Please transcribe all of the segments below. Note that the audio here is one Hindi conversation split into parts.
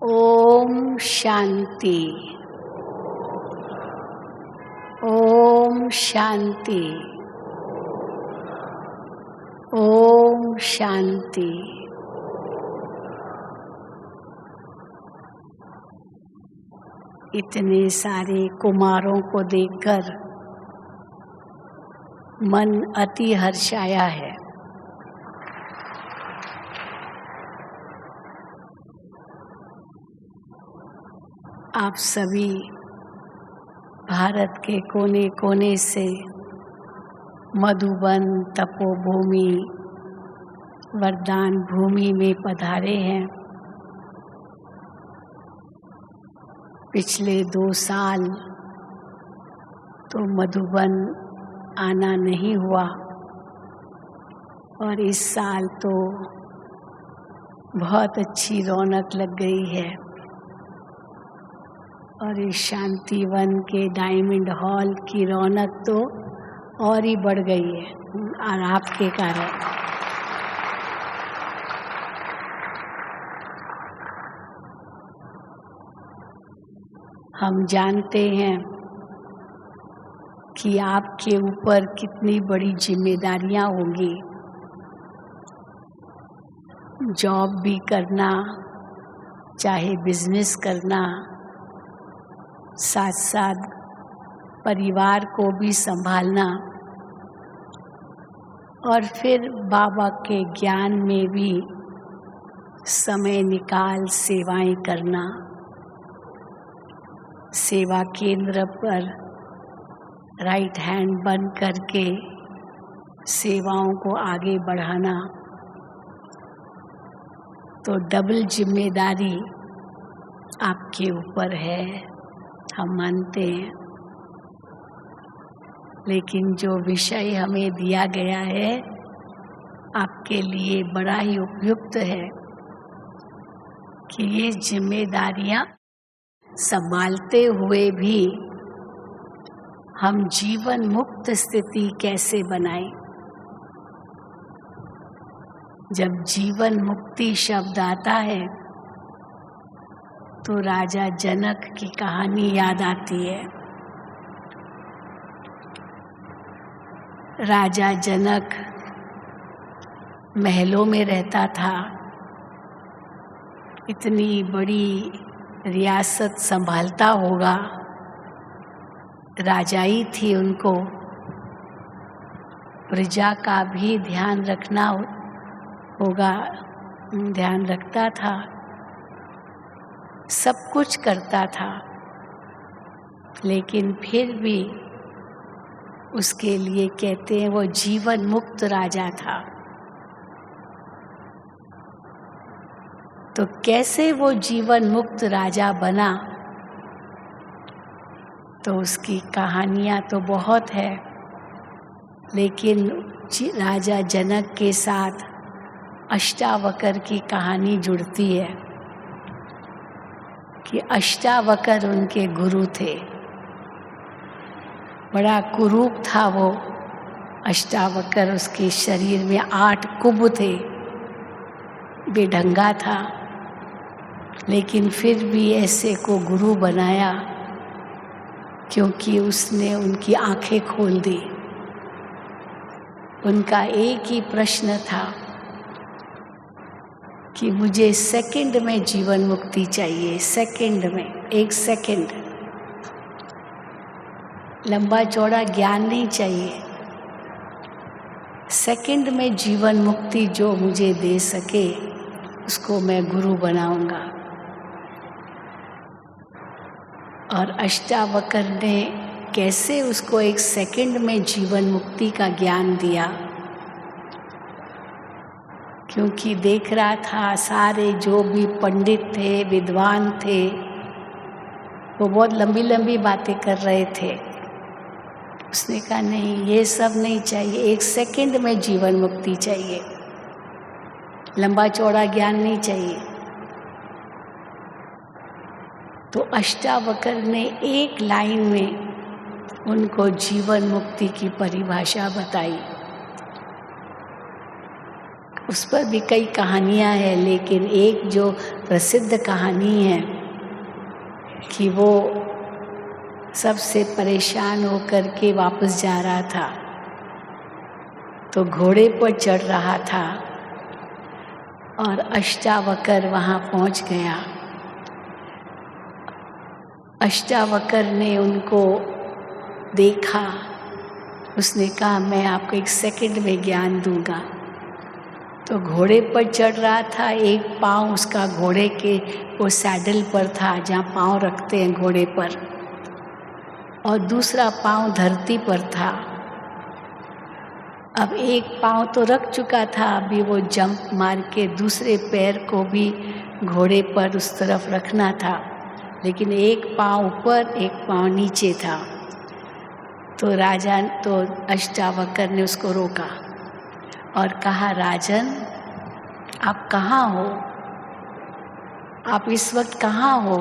ओम शांति। ओम शांति। ओम शांति। इतने सारे कुमारों को देखकर मन अति हर्षाया है। आप सभी भारत के कोने कोने से मधुबन तपोभूमि वरदान भूमि में पधारे हैं। पिछले 2 साल तो मधुबन आना नहीं हुआ और इस साल तो बहुत अच्छी रौनक लग गई है और इस शांतिवन के डायमंड हॉल की रौनक तो और ही बढ़ गई है और आपके कारण। हम जानते हैं कि आपके ऊपर कितनी बड़ी जिम्मेदारियां होंगी। जॉब भी करना, चाहे बिजनेस करना, साथ साथ परिवार को भी संभालना और फिर बाबा के ज्ञान में भी समय निकाल सेवाएं करना, सेवा केंद्र पर राइट हैंड बन करके सेवाओं को आगे बढ़ाना, तो डबल जिम्मेदारी आपके ऊपर है, हम मानते हैं। लेकिन जो विषय हमें दिया गया है आपके लिए बड़ा ही उपयुक्त है कि ये जिम्मेदारियां संभालते हुए भी हम जीवन मुक्त स्थिति कैसे बनाएं। जब जीवन मुक्ति शब्द आता है तो राजा जनक की कहानी याद आती है। राजा जनक महलों में रहता था, इतनी बड़ी रियासत संभालता होगा, राजाई थी, उनको प्रजा का भी ध्यान रखना होगा, ध्यान रखता था, सब कुछ करता था, लेकिन फिर भी उसके लिए कहते हैं वो जीवन मुक्त राजा था। तो कैसे वो जीवन मुक्त राजा बना, तो उसकी कहानियां तो बहुत है, लेकिन राजा जनक के साथ अष्टावक्र की कहानी जुड़ती है कि अष्टावक्र उनके गुरु थे। बड़ा कुरूप था वो अष्टावक्र, उसके शरीर में 8 कुब थे, बेढंगा था, लेकिन फिर भी ऐसे को गुरु बनाया क्योंकि उसने उनकी आंखें खोल दी। उनका एक ही प्रश्न था कि मुझे सेकंड में जीवन मुक्ति चाहिए, सेकंड में, 1 सेकंड, लंबा चौड़ा ज्ञान नहीं चाहिए, सेकंड में जीवन मुक्ति जो मुझे दे सके उसको मैं गुरु बनाऊंगा। और अष्टावक्र ने कैसे उसको 1 सेकंड में जीवन मुक्ति का ज्ञान दिया, क्योंकि देख रहा था सारे जो भी पंडित थे, विद्वान थे, वो बहुत लंबी लंबी बातें कर रहे थे। उसने कहा नहीं, ये सब नहीं चाहिए, 1 सेकंड में जीवन मुक्ति चाहिए, लंबा चौड़ा ज्ञान नहीं चाहिए। तो अष्टावक्र ने 1 लाइन में उनको जीवन मुक्ति की परिभाषा बताई। उस पर भी कई कहानियाँ हैं, लेकिन एक जो प्रसिद्ध कहानी है कि वो सबसे परेशान होकर के वापस जा रहा था, तो घोड़े पर चढ़ रहा था और अष्टावक्र वहाँ पहुँच गया। अष्टावक्र ने उनको देखा, उसने कहा मैं आपको 1 सेकंड में ज्ञान दूंगा। तो घोड़े पर चढ़ रहा था, एक पाँव उसका घोड़े के वो सैडल पर था जहाँ पाँव रखते हैं घोड़े पर, और दूसरा पाँव धरती पर था। अब एक पाँव तो रख चुका था, अभी वो जंप मार के दूसरे पैर को भी घोड़े पर उस तरफ रखना था, लेकिन एक पाँव ऊपर एक पाँव नीचे था। तो अष्टावक्र ने उसको रोका और कहा, राजन आप कहाँ हो? आप इस वक्त कहाँ हो?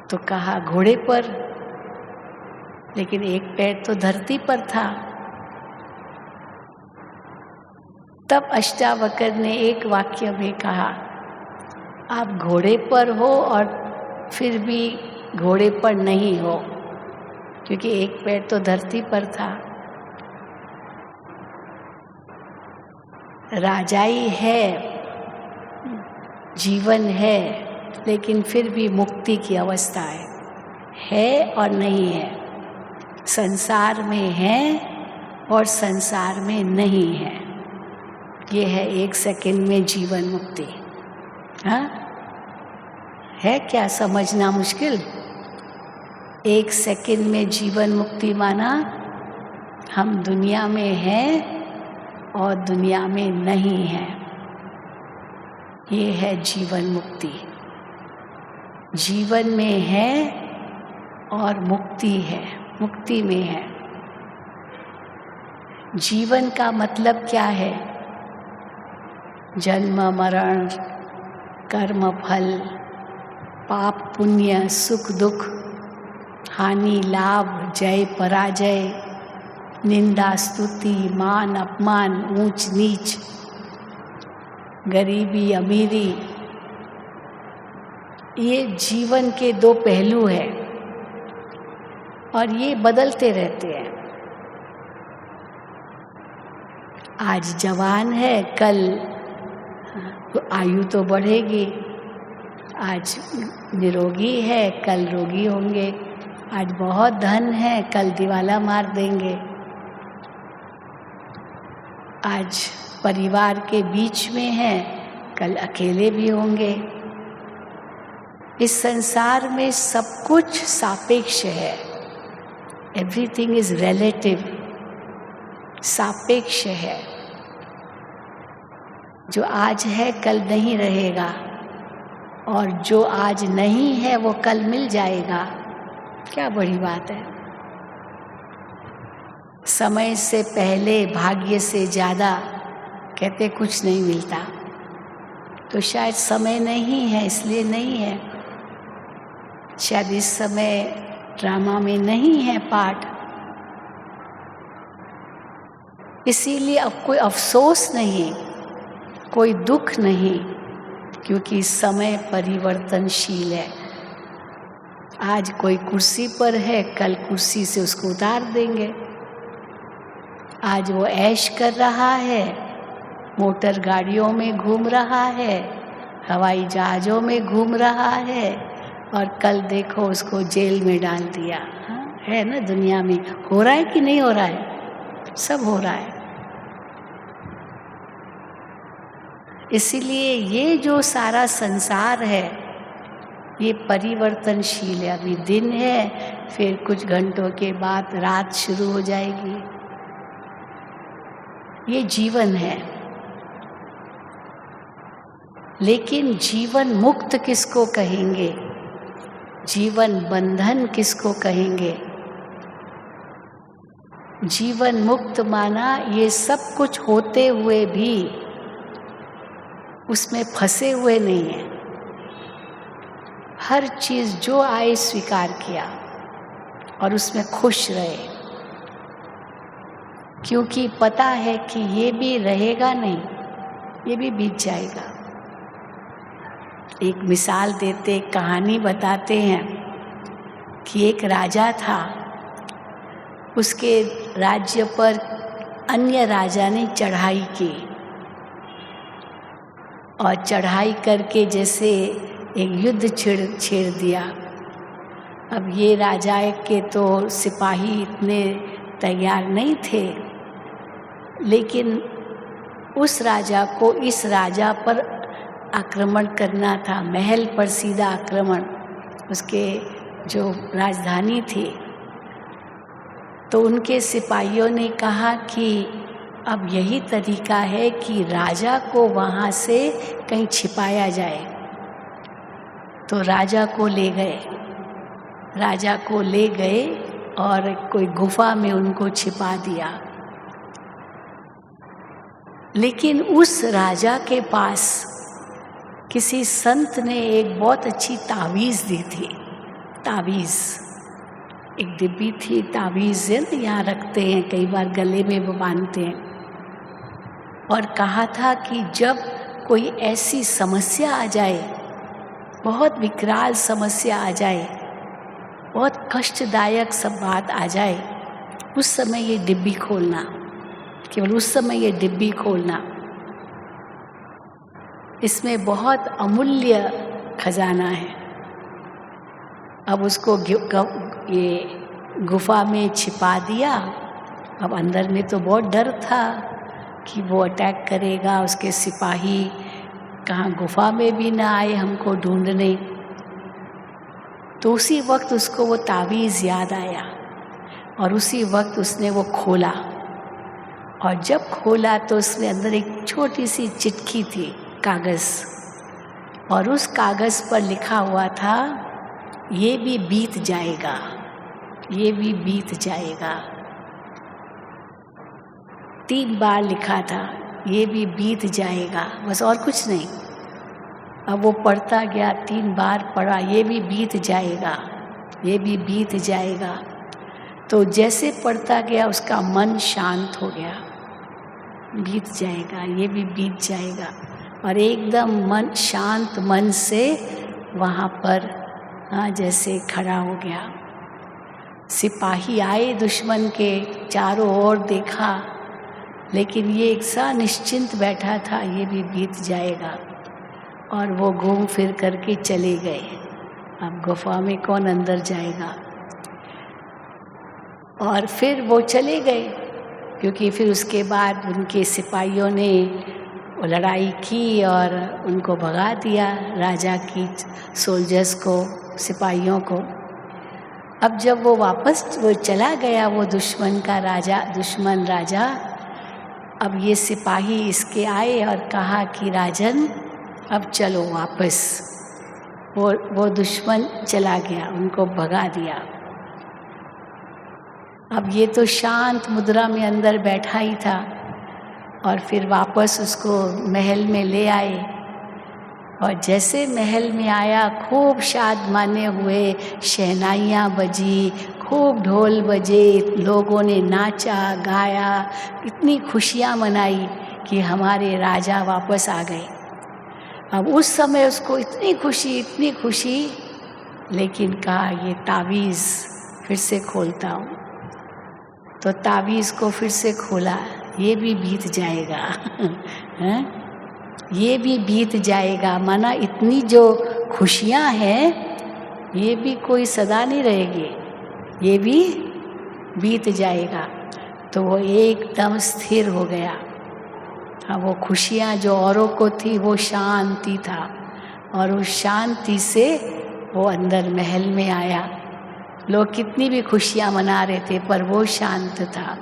तो कहा घोड़े पर, लेकिन एक पैर तो धरती पर था। तब अष्टावक्र ने एक वाक्य में कहा, आप घोड़े पर हो और फिर भी घोड़े पर नहीं हो, क्योंकि एक पैर तो धरती पर था। राजाई है, जीवन है, लेकिन फिर भी मुक्ति की अवस्था है और नहीं है। संसार में है और संसार में नहीं है। ये है 1 सेकंड में जीवन मुक्ति। हाँ, है क्या समझना मुश्किल? 1 सेकंड में जीवन मुक्ति माना हम दुनिया में हैं और दुनिया में नहीं है। ये है जीवन मुक्ति। जीवन में है और मुक्ति है, मुक्ति में है। जीवन का मतलब क्या है? जन्म मरण, कर्म फल, पाप पुण्य, सुख दुख, हानि लाभ, जय पराजय, निंदा स्तुति, मान अपमान, ऊंच नीच, गरीबी अमीरी, ये जीवन के 2 पहलू हैं और ये बदलते रहते हैं। आज जवान है, कल आयु तो बढ़ेगी। आज निरोगी है, कल रोगी होंगे। आज बहुत धन है, कल दिवाला मार देंगे। आज परिवार के बीच में है, कल अकेले भी होंगे। इस संसार में सब कुछ सापेक्ष है। एवरीथिंग इज रिलेटिव, सापेक्ष है। जो आज है कल नहीं रहेगा, और जो आज नहीं है वो कल मिल जाएगा। क्या बड़ी बात है। समय से पहले, भाग्य से ज़्यादा, कहते कुछ नहीं मिलता। तो शायद समय नहीं है इसलिए नहीं है, शायद इस समय ड्रामा में नहीं है पार्ट, इसीलिए अब कोई अफसोस नहीं, कोई दुख नहीं, क्योंकि समय परिवर्तनशील है। आज कोई कुर्सी पर है, कल कुर्सी से उसको उतार देंगे। आज वो ऐश कर रहा है, मोटर गाड़ियों में घूम रहा है, हवाई जहाज़ों में घूम रहा है, और कल देखो उसको जेल में डाल दिया। हाँ, है ना, दुनिया में हो रहा है कि नहीं हो रहा है? सब हो रहा है। इसीलिए ये जो सारा संसार है ये परिवर्तनशील है। अभी दिन है, फिर कुछ घंटों के बाद रात शुरू हो जाएगी। ये जीवन है। लेकिन जीवन मुक्त किसको कहेंगे? जीवन बंधन किसको कहेंगे? जीवन मुक्त माना ये सब कुछ होते हुए भी उसमें फंसे हुए नहीं है। हर चीज़ जो आए स्वीकार किया और उसमें खुश रहे। क्योंकि पता है कि ये भी रहेगा नहीं, ये भी बीत जाएगा। एक मिसाल देते, एक कहानी बताते हैं कि एक राजा था, उसके राज्य पर अन्य राजा ने चढ़ाई की और चढ़ाई करके जैसे एक युद्ध छेड़ दिया। अब ये राजा के तो सिपाही इतने तैयार नहीं थे, लेकिन उस राजा को इस राजा पर आक्रमण करना था, महल पर सीधा आक्रमण, उसके जो राजधानी थी। तो उनके सिपाहियों ने कहा कि अब यही तरीका है कि राजा को वहाँ से कहीं छिपाया जाए। तो राजा को ले गए और कोई गुफा में उनको छिपा दिया। लेकिन उस राजा के पास किसी संत ने एक बहुत अच्छी तावीज़ दी थी। तावीज़ एक डिब्बी थी, तावीज़ यहाँ रखते हैं, कई बार गले में वो बांधते हैं। और कहा था कि जब कोई ऐसी समस्या आ जाए, बहुत विकराल समस्या आ जाए, बहुत कष्टदायक सब बात आ जाए, उस समय ये डिब्बी खोलना, केवल उस समय ये डिब्बी खोलना। इसमें बहुत अमूल्य खजाना है। अब उसको ये गुफा में छिपा दिया। अब अंदर में तो बहुत डर था कि वो अटैक करेगा, उसके सिपाही कहाँ गुफा में भी ना आए हमको ढूंढने। तो उसी वक्त उसको वो तावीज़ याद आया और उसी वक्त उसने वो खोला। और जब खोला तो उसमें अंदर एक छोटी सी चिट्ठी थी, कागज़, और उस कागज़ पर लिखा हुआ था, ये भी बीत जाएगा, ये भी बीत जाएगा। 3 बार लिखा था, ये भी बीत जाएगा, बस और कुछ नहीं। अब वो पढ़ता गया, 3 बार पढ़ा, ये भी बीत जाएगा, ये भी बीत जाएगा। तो जैसे पढ़ता गया उसका मन शांत हो गया, बीत जाएगा, ये भी बीत जाएगा। और एकदम मन शांत मन से वहाँ पर जैसे खड़ा हो गया। सिपाही आए दुश्मन के, चारों ओर देखा, लेकिन ये एक सा निश्चिंत बैठा था, ये भी बीत जाएगा। और वो घूम फिर करके चले गए। अब गुफा में कौन अंदर जाएगा। और फिर वो चले गए, क्योंकि फिर उसके बाद उनके सिपाहियों ने लड़ाई की और उनको भगा दिया, राजा की सोल्जर्स को, सिपाहियों को। अब जब वो वापस वो चला गया, वो दुश्मन राजा, अब ये सिपाही इसके आए और कहा कि राजन अब चलो वापस। वो दुश्मन चला गया, उनको भगा दिया। अब ये तो शांत मुद्रा में अंदर बैठा ही था। और फिर वापस उसको महल में ले आए। और जैसे महल में आया, खूब शादमाने हुए, शहनाइयाँ बजी, खूब ढोल बजे, लोगों ने नाचा गाया, इतनी खुशियाँ मनाई कि हमारे राजा वापस आ गए। अब उस समय उसको इतनी खुशी, लेकिन कहा ये तावीज़ फिर से खोलता हूँ। तो तावीज़ को फिर से खोला, ये भी बीत जाएगा ये भी बीत जाएगा। माना इतनी जो खुशियाँ हैं, ये भी कोई सदा नहीं रहेगी, ये भी बीत जाएगा। तो वो एकदम स्थिर हो गया। अब वो खुशियाँ जो औरों को थी, वो शांति था। और उस शांति से वो अंदर महल में आया। लोग कितनी भी खुशियाँ मना रहे थे, पर वो शांत था।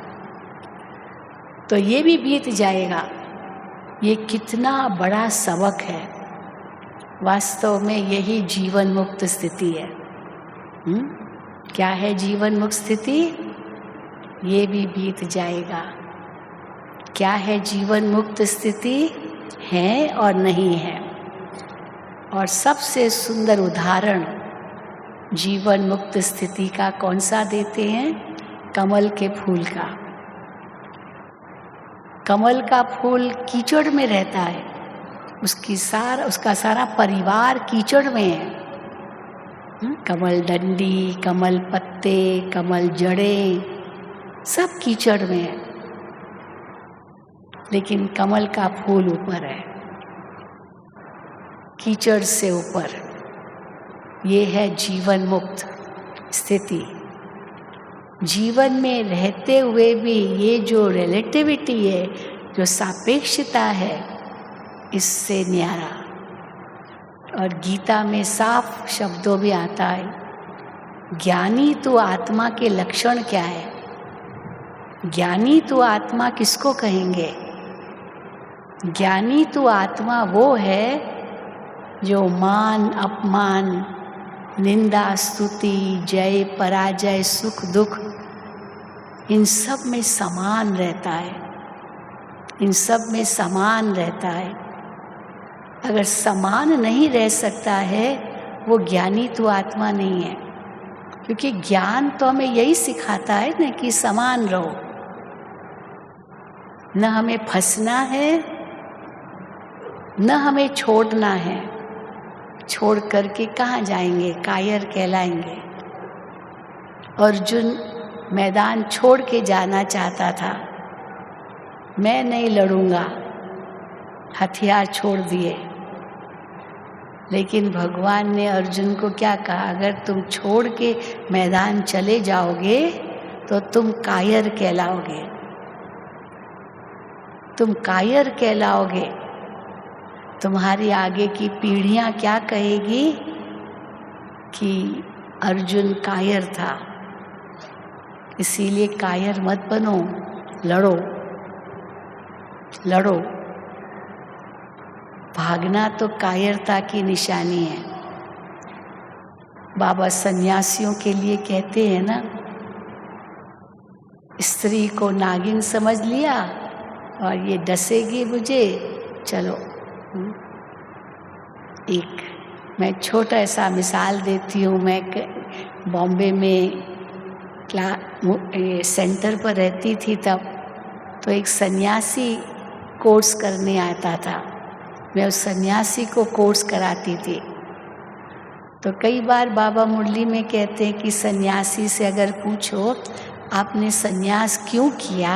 तो ये भी बीत जाएगा। ये कितना बड़ा सबक है। वास्तव में यही जीवन मुक्त स्थिति है। क्या है जीवन मुक्त स्थिति? ये भी बीत जाएगा। क्या है जीवन मुक्त स्थिति? है और नहीं है। और सबसे सुंदर उदाहरण जीवन मुक्त स्थिति का कौन सा देते हैं? कमल के फूल का। कमल का फूल कीचड़ में रहता है, उसका सारा परिवार कीचड़ में है। कमल डंडी, कमल पत्ते, कमल जड़ें, सब कीचड़ में है, लेकिन कमल का फूल ऊपर है, कीचड़ से ऊपर। ये है जीवन मुक्त स्थिति। जीवन में रहते हुए भी ये जो रिलेटिविटी है, जो सापेक्षता है, इससे न्यारा। और गीता में साफ शब्दों में आता है, ज्ञानी तो आत्मा के लक्षण क्या है? ज्ञानी तो आत्मा किसको कहेंगे? ज्ञानी तो आत्मा वो है जो मान अपमान, निंदा स्तुति, जय पराजय, सुख दुख, इन सब में समान रहता है, इन सब में समान रहता है। अगर समान नहीं रह सकता है, वो ज्ञानी तो आत्मा नहीं है। क्योंकि ज्ञान तो हमें यही सिखाता है ना कि समान रहो, न हमें फंसना है, न हमें छोड़ना है। छोड़ करके कहाँ जाएंगे? कायर कहलाएंगे। अर्जुन मैदान छोड़ के जाना चाहता था, मैं नहीं लड़ूंगा, हथियार छोड़ दिए। लेकिन भगवान ने अर्जुन को क्या कहा? अगर तुम छोड़ के मैदान चले जाओगे तो तुम कायर कहलाओगे, तुम कायर कहलाओगे। तुम्हारी आगे की पीढ़ियां क्या कहेगी कि अर्जुन कायर था। इसीलिए कायर मत बनो, लड़ो, लड़ो। भागना तो कायरता की निशानी है। बाबा सन्यासियों के लिए कहते हैं ना, स्त्री को नागिन समझ लिया और ये डसेगी मुझे, चलो। एक मैं छोटा सा मिसाल देती हूँ। मैं बॉम्बे में सेंटर पर रहती थी तब, तो एक सन्यासी कोर्स करने आता था। मैं उस सन्यासी को कोर्स कराती थी। तो कई बार बाबा मुरली में कहते हैं कि सन्यासी से अगर पूछो आपने सन्यास क्यों किया,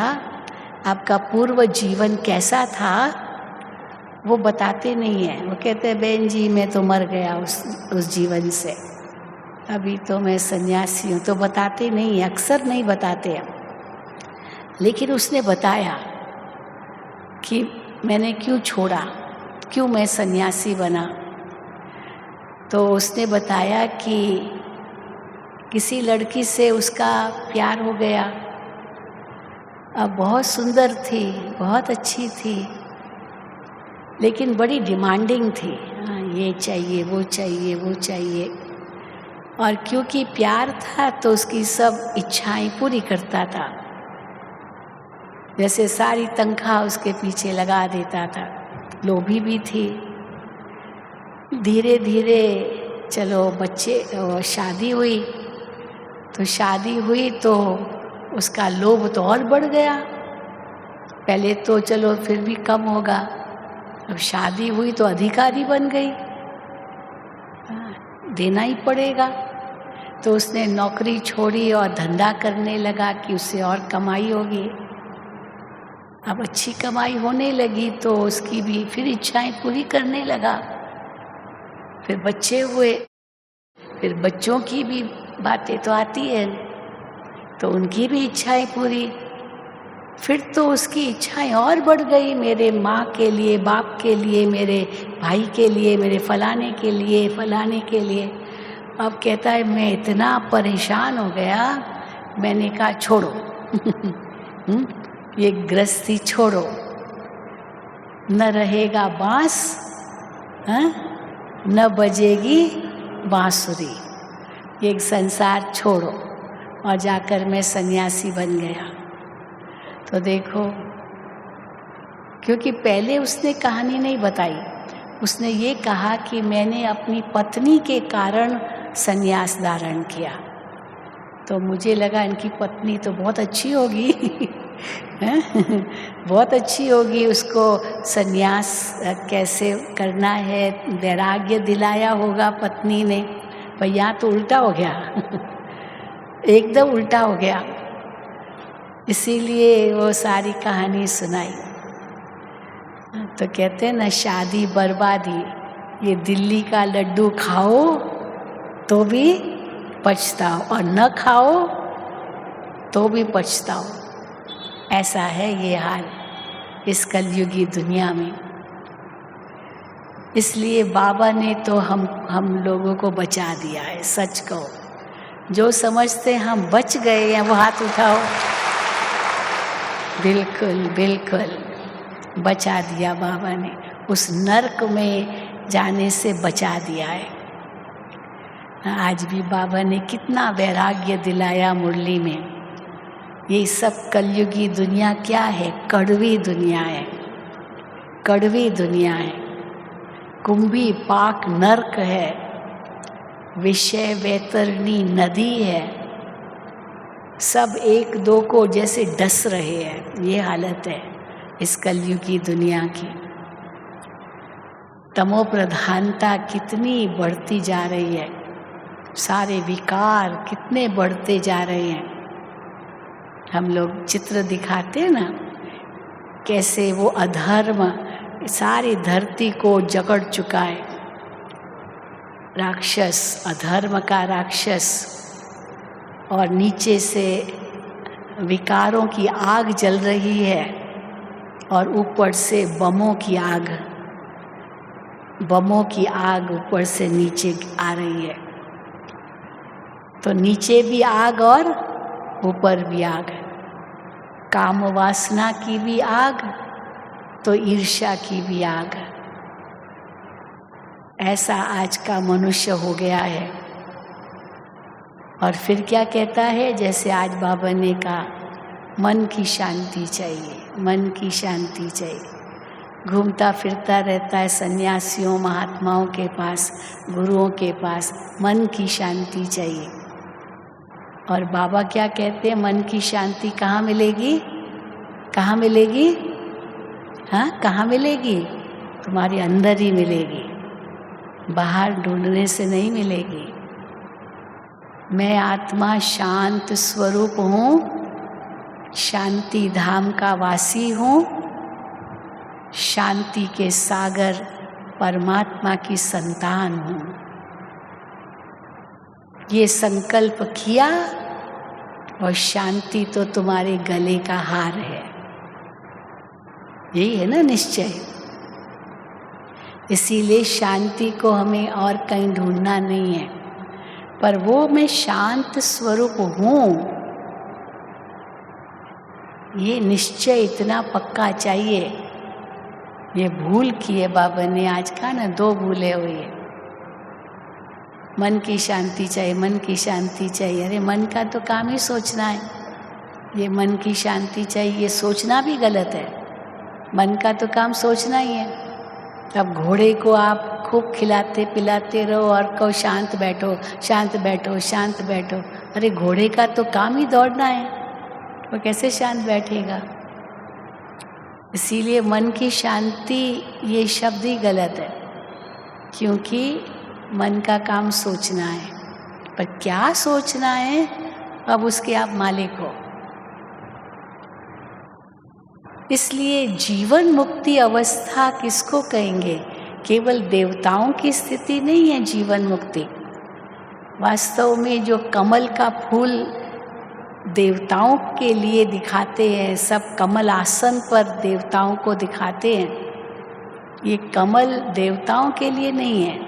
आपका पूर्व जीवन कैसा था, वो बताते नहीं है। वो कहते हैं बहन जी मैं तो मर गया उस जीवन से, अभी तो मैं सन्यासी हूँ। तो बताते नहीं, अक्सर नहीं बताते हैं। लेकिन उसने बताया कि मैंने क्यों छोड़ा, क्यों मैं सन्यासी बना। तो उसने बताया कि किसी लड़की से उसका प्यार हो गया। अब बहुत सुंदर थी, बहुत अच्छी थी, लेकिन बड़ी डिमांडिंग थी। हाँ, ये चाहिए, वो चाहिए, वो चाहिए। और क्योंकि प्यार था तो उसकी सब इच्छाएं पूरी करता था। जैसे सारी तनख्वाह उसके पीछे लगा देता था। लोभी भी थी। धीरे धीरे चलो बच्चे शादी हुई, तो शादी हुई तो उसका लोभ तो और बढ़ गया। पहले तो चलो फिर भी कम होगा, अब शादी हुई तो अधिकारी बन गई, देना ही पड़ेगा। तो उसने नौकरी छोड़ी और धंधा करने लगा कि उससे और कमाई होगी। अब अच्छी कमाई होने लगी तो उसकी भी फिर इच्छाएं पूरी करने लगा। फिर बच्चे हुए, फिर बच्चों की भी बातें तो आती है, तो उनकी भी इच्छाएं पूरी। फिर तो उसकी इच्छाएं और बढ़ गई, मेरे माँ के लिए, बाप के लिए, मेरे भाई के लिए, मेरे फलाने के लिए, फलाने के लिए। अब कहता है मैं इतना परेशान हो गया, मैंने कहा छोड़ो ये गृहस्थी छोड़ो, न रहेगा बांस, न बजेगी बांसुरी, ये संसार छोड़ो। और जाकर मैं सन्यासी बन गया। तो देखो, क्योंकि पहले उसने कहानी नहीं बताई, उसने ये कहा कि मैंने अपनी पत्नी के कारण संन्यास धारण किया। तो मुझे लगा इनकी पत्नी तो बहुत अच्छी होगी बहुत अच्छी होगी, उसको सन्यास कैसे करना है वैराग्य दिलाया होगा पत्नी ने, पर यहाँ तो उल्टा हो गया। एकदम उल्टा हो गया, इसीलिए वो सारी कहानी सुनाई। तो कहते हैं ना, शादी बर्बादी, ये दिल्ली का लड्डू खाओ तो भी पछताओ और न खाओ तो भी पछताओ। ऐसा है ये हाल इस कलयुगी दुनिया में। इसलिए बाबा ने तो हम लोगों को बचा दिया है। सच कहो, जो समझते हम बच गए हैं वो हाथ उठाओ। बिल्कुल बिल्कुल बचा दिया बाबा ने, उस नरक में जाने से बचा दिया है। आज भी बाबा ने कितना वैराग्य दिलाया मुरली में। ये सब कलयुगी दुनिया क्या है? कड़वी दुनिया है, कड़वी दुनिया है, कुंभी पाक नरक है, विषय वैतरणी नदी है, सब एक दो को जैसे डस रहे हैं। ये हालत है इस कलयुगी दुनिया की। तमो प्रधानता कितनी बढ़ती जा रही है, सारे विकार कितने बढ़ते जा रहे हैं। हम लोग चित्र दिखाते हैं ना, कैसे वो अधर्म सारी धरती को जकड़ चुका है। राक्षस, अधर्म का राक्षस, और नीचे से विकारों की आग जल रही है और ऊपर से बमों की आग, बमों की आग ऊपर से नीचे आ रही है। तो नीचे भी आग और ऊपर भी आग है। काम वासना की भी आग तो ईर्ष्या की भी आग। ऐसा आज का मनुष्य हो गया है। और फिर क्या कहता है, जैसे आज बाबा ने कहा, मन की शांति चाहिए, मन की शांति चाहिए। घूमता फिरता रहता है सन्यासियों महात्माओं के पास, गुरुओं के पास, मन की शांति चाहिए। और बाबा क्या कहते हैं, मन की शांति कहाँ मिलेगी? कहाँ मिलेगी? हाँ, कहाँ मिलेगी? तुम्हारे अंदर ही मिलेगी, बाहर ढूंढने से नहीं मिलेगी। मैं आत्मा शांत स्वरूप हूँ, शांति धाम का वासी हूँ, शांति के सागर परमात्मा की संतान हूँ। ये संकल्प किया और शांति तो तुम्हारे गले का हार है। यही है ना निश्चय। इसीलिए शांति को हमें और कहीं ढूंढना नहीं है, पर वो मैं शांत स्वरूप हूँ, ये निश्चय इतना पक्का चाहिए। ये भूल की है बाबा ने आज का ना, 2 भूलें हुई है। मन की शांति चाहिए, मन की शांति चाहिए। अरे मन का तो काम ही सोचना है। ये मन की शांति चाहिए, ये सोचना भी गलत है। मन का तो काम सोचना ही है। अब घोड़े को आप खूब खिलाते पिलाते रहो और कहो शांत बैठो, शांत बैठो, शांत बैठो। अरे घोड़े का तो काम ही दौड़ना है, वो कैसे शांत बैठेगा? इसीलिए मन की शांति ये शब्द ही गलत है, क्योंकि मन का काम सोचना है। पर क्या सोचना है, अब उसके आप मालिक हो। इसलिए जीवन मुक्ति अवस्था किसको कहेंगे? केवल देवताओं की स्थिति नहीं है जीवन मुक्ति। वास्तव में जो कमल का फूल देवताओं के लिए दिखाते हैं, सब कमल आसन पर देवताओं को दिखाते हैं, ये कमल देवताओं के लिए नहीं है।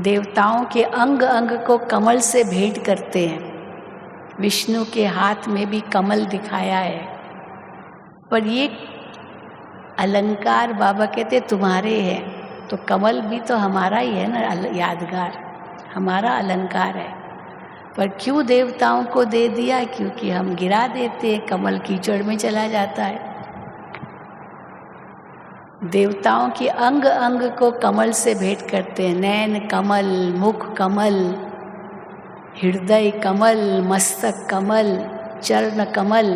देवताओं के अंग अंग को कमल से भेंट करते हैं। विष्णु के हाथ में भी कमल दिखाया है, पर ये अलंकार बाबा कहते तुम्हारे हैं, तो कमल भी तो हमारा ही है ना, यादगार हमारा अलंकार है। पर क्यों देवताओं को दे दिया? क्योंकि हम गिरा देते हैं, कमल कीचड़ में चला जाता है। देवताओं के अंग अंग को कमल से भेंट करते हैं। नैन कमल, मुख कमल, हृदय कमल, मस्तक कमल, चरण कमल,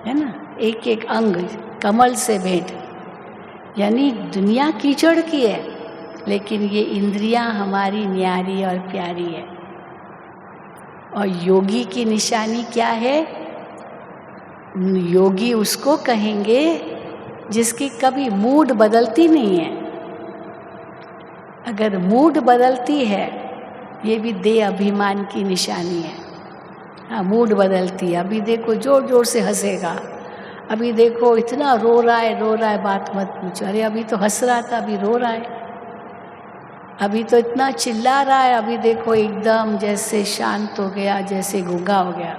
है ना, एक एक अंग कमल से भेंट। यानी दुनिया कीचड़ की है, लेकिन ये इंद्रियां हमारी न्यारी और प्यारी है। और योगी की निशानी क्या है? योगी उसको कहेंगे जिसकी कभी मूड बदलती नहीं है। अगर मूड बदलती है, ये भी देह अभिमान की निशानी है। हाँ, मूड बदलती है। अभी देखो जोर जोर से हंसेगा, अभी देखो इतना रो रहा है, बात मत पूछो। अरे अभी तो हंस रहा था, अभी रो रहा है। अभी तो इतना चिल्ला रहा है, अभी देखो एकदम जैसे शांत हो गया, जैसे गूंगा हो गया।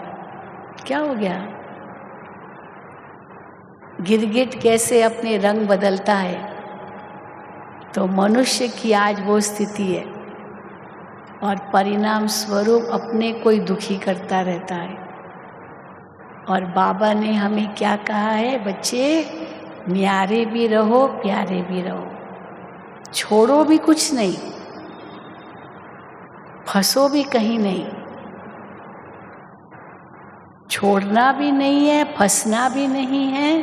क्या हो गया? गिरगिट कैसे अपने रंग बदलता है, तो मनुष्य की आज वो स्थिति है। और परिणाम स्वरूप अपने को ही दुखी करता रहता है। और बाबा ने हमें क्या कहा है? बच्चे, न्यारे भी रहो, प्यारे भी रहो, छोड़ो भी कुछ नहीं, फंसो भी कहीं नहीं। छोड़ना भी नहीं है, फंसना भी नहीं है,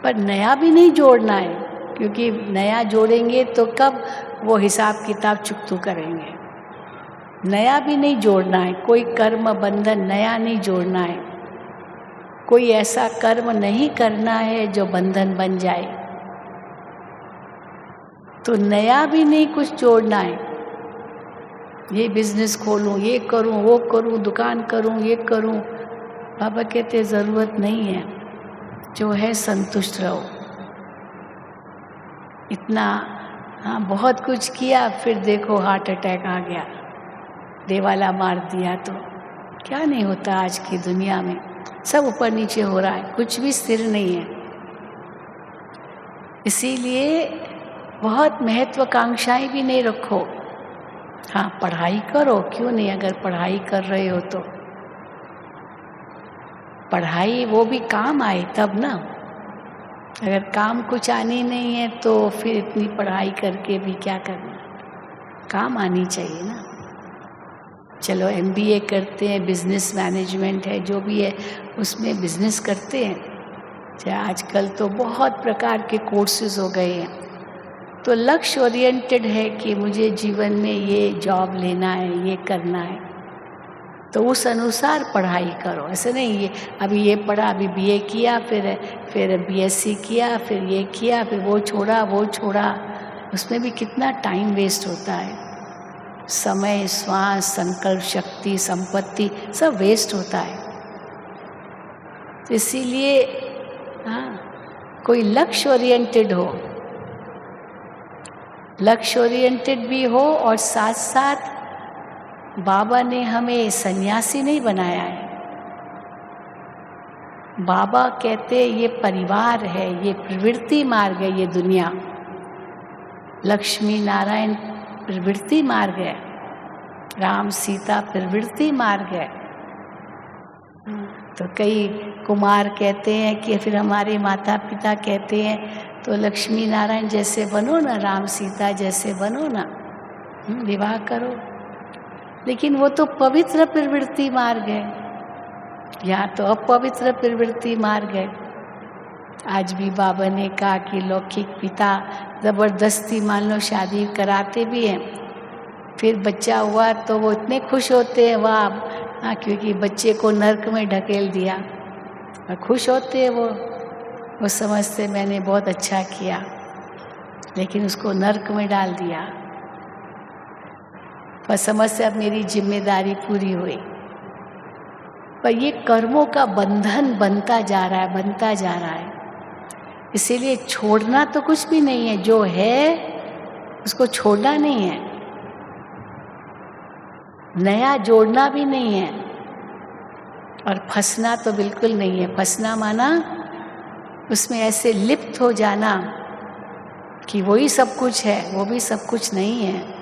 पर नया भी नहीं जोड़ना है, क्योंकि नया जोड़ेंगे तो कब वो हिसाब किताब चुकतू करेंगे। नया भी नहीं जोड़ना है, कोई कर्म बंधन नया नहीं जोड़ना है, कोई ऐसा कर्म नहीं करना है जो बंधन बन जाए। तो नया भी नहीं कुछ जोड़ना है। ये बिजनेस खोलूं, ये करूं, वो करूं, दुकान करूं, ये करूं। बाबा कहते ज़रूरत नहीं है, जो है संतुष्ट रहो। इतना हाँ बहुत कुछ किया, फिर देखो हार्ट अटैक आ गया, देवाला मार दिया, तो क्या नहीं होता आज की दुनिया में। सब ऊपर नीचे हो रहा है, कुछ भी स्थिर नहीं है। इसीलिए बहुत महत्वाकांक्षाएं भी नहीं रखो। हाँ, पढ़ाई करो, क्यों नहीं, अगर पढ़ाई कर रहे हो तो पढ़ाई वो भी काम आए तब ना। अगर काम कुछ आनी नहीं है तो फिर इतनी पढ़ाई करके भी क्या करना, काम आनी चाहिए ना। चलो MBA करते हैं, बिजनेस मैनेजमेंट है, जो भी है उसमें बिजनेस करते हैं। चाहे आजकल तो बहुत प्रकार के कोर्सेज हो गए हैं। तो लक्ष्य ओरिएंटेड है कि मुझे जीवन में ये जॉब लेना है, ये करना है, तो उस अनुसार पढ़ाई करो। ऐसे नहीं ये अभी ये पढ़ा, अभी BA किया, फिर BSc किया, फिर ये किया, फिर वो छोड़ा, उसमें भी कितना टाइम वेस्ट होता है। समय, श्वास, संकल्प शक्ति, संपत्ति सब वेस्ट होता है। तो इसीलिए हाँ, कोई लक्ष्य ओरिएंटेड हो, लक्ष्य ओरिएंटेड भी हो, और साथ साथ बाबा ने हमें सन्यासी नहीं बनाया है। बाबा कहते ये परिवार है, ये प्रवृत्ति मार्ग है, ये दुनिया। लक्ष्मी नारायण प्रवृत्ति मार्ग है, राम सीता प्रवृत्ति मार्ग है। तो कई कुमार कहते हैं कि फिर हमारे माता पिता कहते हैं तो लक्ष्मी नारायण जैसे बनो ना, राम सीता जैसे बनो ना, विवाह करो। लेकिन वो तो पवित्र प्रवृत्ति मार्ग है, यहाँ तो अपवित्र प्रवृत्ति मार्ग है। आज भी बाबा ने कहा कि लौकिक पिता ज़बरदस्ती मान लो शादी कराते भी हैं, फिर बच्चा हुआ तो वो इतने खुश होते हैं, वाह हाँ, क्योंकि बच्चे को नर्क में ढकेल दिया, और खुश होते हैं वो समझते मैंने बहुत अच्छा किया, लेकिन उसको नर्क में डाल दिया। पर समझते अब मेरी जिम्मेदारी पूरी हुई। पर ये कर्मों का बंधन बनता जा रहा है। इसीलिए छोड़ना तो कुछ भी नहीं है, जो है उसको छोड़ना नहीं है, नया जोड़ना भी नहीं है, और फंसना तो बिल्कुल नहीं है। फंसना माना उसमें ऐसे लिप्त हो जाना कि वही सब कुछ है, वो भी सब कुछ नहीं है।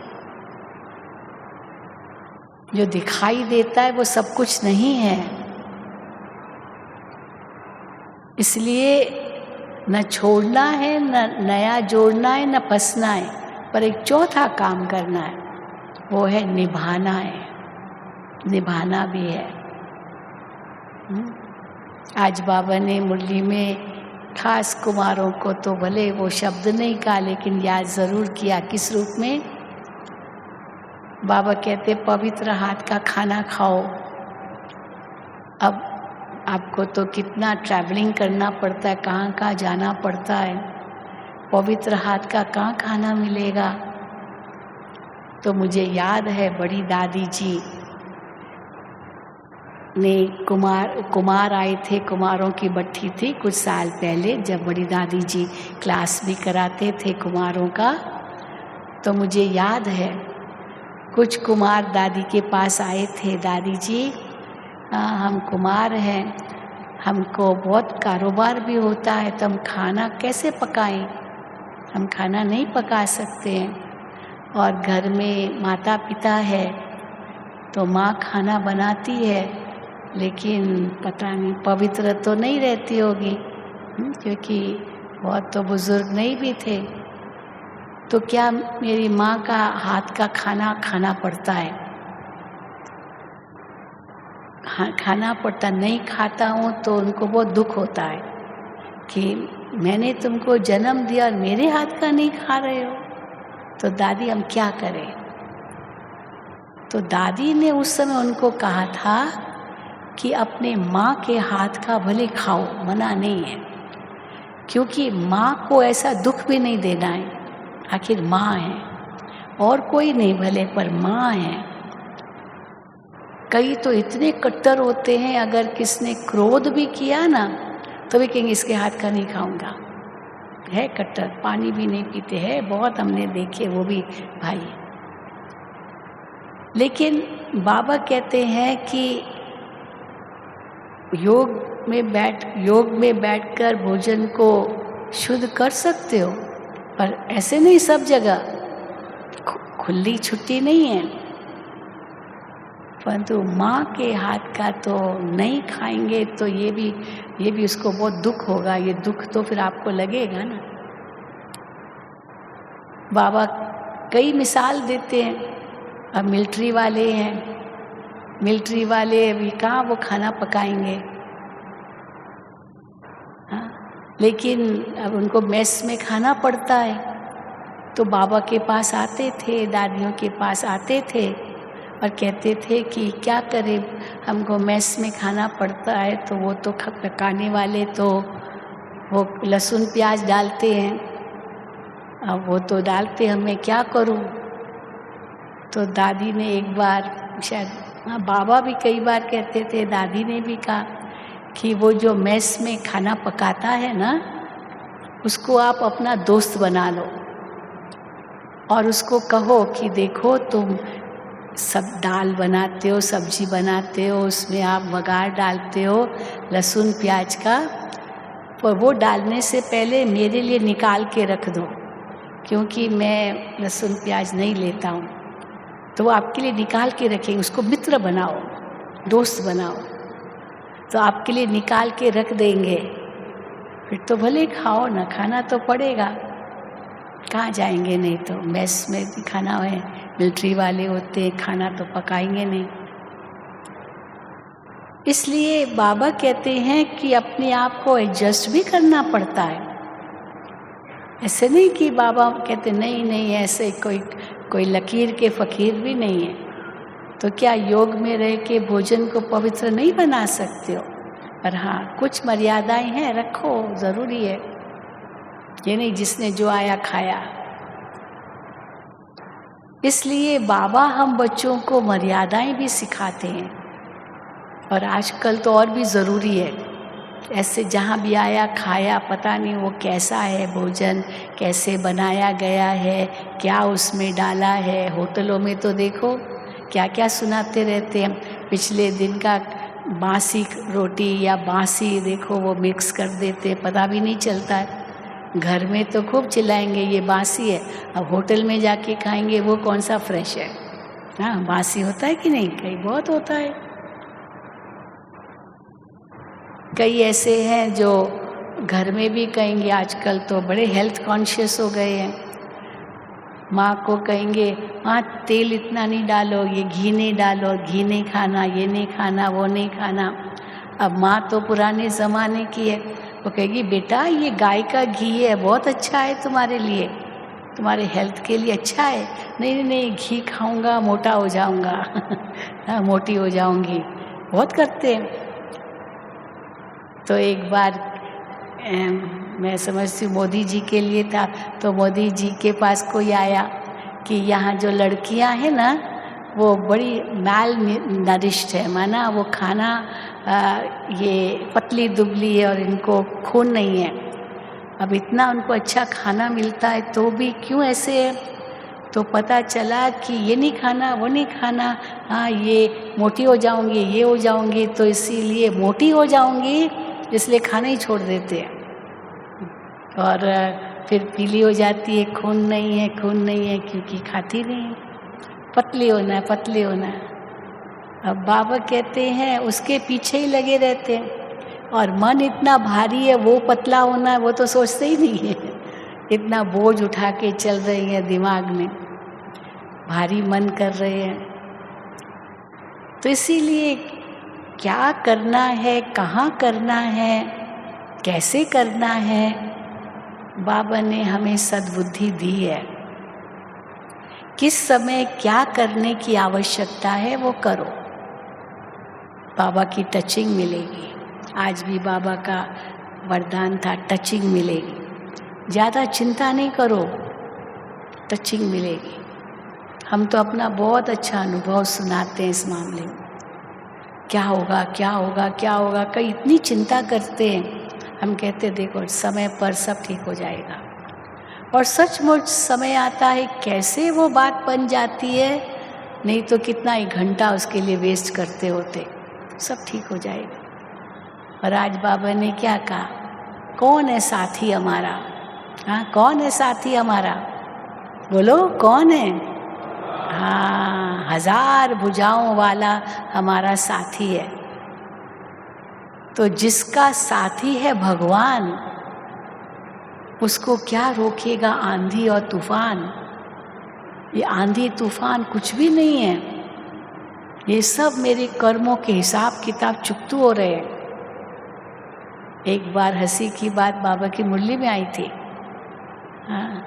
जो दिखाई देता है वो सब कुछ नहीं है। इसलिए न छोड़ना है, न नया जोड़ना है, न फंसना है, पर एक चौथा काम करना है, वो है निभाना है, निभाना भी है। आज बाबा ने मुरली में खास कुमारों को तो भले वो शब्द नहीं कहा, लेकिन याद ज़रूर किया। किस रूप में? बाबा कहते पवित्र हाथ का खाना खाओ। अब आपको तो कितना ट्रैवलिंग करना पड़ता है, कहाँ कहाँ जाना पड़ता है, पवित्र हाथ का कहाँ खाना मिलेगा। तो मुझे याद है बड़ी दादी जी ने कुमार आए थे, कुमारों की बट्टी थी कुछ साल पहले, जब बड़ी दादी जी क्लास भी कराते थे कुमारों का। तो मुझे याद है कुछ कुमार दादी के पास आए थे, दादी जी हम कुमार हैं, हमको बहुत कारोबार भी होता है, तो हम खाना कैसे पकाएं? हम खाना नहीं पका सकते हैं, और घर में माता पिता है तो माँ खाना बनाती है, लेकिन पता नहीं पवित्र तो नहीं रहती होगी, क्योंकि बहुत तो बुजुर्ग नहीं भी थे। तो क्या मेरी माँ का हाथ का खाना खाना पड़ता है? खाना पड़ता नहीं, खाता हूँ तो उनको बहुत दुख होता है कि मैंने तुमको जन्म दिया और मेरे हाथ का नहीं खा रहे हो। तो दादी हम क्या करें? तो दादी ने उस समय उनको कहा था कि अपने माँ के हाथ का भले खाओ, मना नहीं है, क्योंकि माँ को ऐसा दुख भी नहीं देना है, आखिर माँ है, और कोई नहीं भले पर माँ है। कई तो इतने कट्टर होते हैं, अगर किसने क्रोध भी किया ना तो भी कहेंगे इसके हाथ का नहीं खाऊंगा, है कट्टर, पानी भी नहीं पीते हैं, बहुत हमने देखे वो भी भाई। लेकिन बाबा कहते हैं कि योग में बैठकर भोजन को शुद्ध कर सकते हो, पर ऐसे नहीं सब जगह, खुली छुट्टी नहीं है। परंतु माँ के हाथ का तो नहीं खाएंगे तो ये भी उसको बहुत दुख होगा। ये दुख तो फिर आपको लगेगा ना। बाबा कई मिसाल देते हैं। अब मिलिट्री वाले हैं, मिलिट्री वाले अभी कहाँ वो खाना पकाएंगे, हाँ, लेकिन अब उनको मेस में खाना पड़ता है। तो बाबा के पास आते थे, दादियों के पास आते थे और कहते थे कि क्या करें, हमको मेस में खाना पड़ता है। तो वो तो पकाने वाले तो वो लहसुन प्याज डालते हैं, अब वो तो डालते, हमें क्या करूं। तो दादी ने एक बार, शायद हाँ बाबा भी कई बार कहते थे, दादी ने भी कहा कि वो जो मेस में खाना पकाता है ना, उसको आप अपना दोस्त बना लो और उसको कहो कि देखो तुम सब दाल बनाते हो, सब्जी बनाते हो, उसमें आप वघार डालते हो लहसुन प्याज का, पर वो डालने से पहले मेरे लिए निकाल के रख दो, क्योंकि मैं लहसुन प्याज नहीं लेता हूँ। तो वो आपके लिए निकाल के रखेंगे, उसको मित्र बनाओ, दोस्त बनाओ, तो आपके लिए निकाल के रख देंगे। फिर तो भले खाओ ना, खाना तो पड़ेगा, कहाँ जाएंगे, नहीं तो मेस में भी खाना है, मिलिट्री वाले होते हैं, खाना तो पकाएंगे नहीं। इसलिए बाबा कहते हैं कि अपने आप को एडजस्ट भी करना पड़ता है। ऐसे नहीं कि बाबा कहते नहीं ऐसे कोई लकीर के फकीर भी नहीं है। तो क्या योग में रह के भोजन को पवित्र नहीं बना सकते हो? पर हाँ, कुछ मर्यादाएं हैं, रखो, ज़रूरी है। ये नहीं जिसने जो आया खाया। इसलिए बाबा हम बच्चों को मर्यादाएं भी सिखाते हैं, और आजकल तो और भी ज़रूरी है। ऐसे जहाँ भी आया खाया, पता नहीं वो कैसा है भोजन, कैसे बनाया गया है, क्या उसमें डाला है। होटलों में तो देखो क्या क्या सुनाते रहते हैं, पिछले दिन का बासी रोटी या बासी देखो वो मिक्स कर देते, पता भी नहीं चलता है। घर में तो खूब चिल्लाएंगे ये बासी है, अब होटल में जाके खाएंगे वो कौन सा फ्रेश है। हाँ, बासी होता है कि नहीं? कई बहुत होता है। कई ऐसे हैं जो घर में भी कहेंगे, आजकल तो बड़े हेल्थ कॉन्शियस हो गए हैं, माँ को कहेंगे माँ तेल इतना नहीं डालो, ये घी नहीं डालो, घी नहीं खाना, ये नहीं खाना, वो नहीं खाना। अब माँ तो पुराने ज़माने की है, वो कहेगी बेटा ये गाय का घी है, बहुत अच्छा है तुम्हारे लिए, तुम्हारे हेल्थ के लिए अच्छा है। नहीं नहीं नहीं, घी खाऊंगा मोटा हो जाऊंगा हाँ, मोटी हो जाऊंगी, बहुत करते हैं। तो एक बार मैं समझती हूँ मोदी जी के लिए था, तो मोदी जी के पास कोई आया कि यहाँ जो लड़कियाँ हैं ना वो बड़ी माल नरिश्ड है, माना वो खाना ये पतली दुबली है और इनको खून नहीं है। अब इतना उनको अच्छा खाना मिलता है तो भी क्यों ऐसे है? तो पता चला कि ये नहीं खाना वो नहीं खाना, हाँ ये मोटी हो जाऊंगी ये हो जाऊंगी, तो इसीलिए मोटी हो जाऊंगी इसलिए खाना ही छोड़ देते हैं। और फिर पीली हो जाती है, खून नहीं है खून नहीं है, क्योंकि खाती नहीं है, पतली होना है पतली होना है। अब बाबा कहते हैं उसके पीछे ही लगे रहते हैं, और मन इतना भारी है, वो पतला होना है वो तो सोचते ही नहीं है। इतना बोझ उठा के चल रही है, दिमाग में भारी मन कर रहे हैं। तो इसीलिए क्या करना है, कहाँ करना है, कैसे करना है, बाबा ने हमें सद्बुद्धि दी है। किस समय क्या करने की आवश्यकता है वो करो, बाबा की टचिंग मिलेगी। आज भी बाबा का वरदान था, टचिंग मिलेगी। ज़्यादा चिंता नहीं करो, टचिंग मिलेगी। हम तो अपना बहुत अच्छा अनुभव सुनाते हैं इस मामले में, क्या होगा क्या होगा क्या होगा, कई इतनी चिंता करते हैं। हम कहते देखो समय पर सब ठीक हो जाएगा, और सचमुच समय आता है, कैसे वो बात बन जाती है, नहीं तो कितना ही घंटा उसके लिए वेस्ट करते होते, सब ठीक हो जाएगा। और आज बाबा ने क्या कहा, कौन है साथी हमारा? हाँ, कौन है साथी हमारा? बोलो कौन है? हाँ, 1000 भुजाओं वाला हमारा साथी है। तो जिसका साथी है भगवान, उसको क्या रोकेगा आंधी और तूफान? ये आंधी तूफान कुछ भी नहीं है, ये सब मेरे कर्मों के हिसाब किताब चुकतू हो रहे हैं। एक बार हंसी की बात बाबा की मुरली में आई थी। हाँ,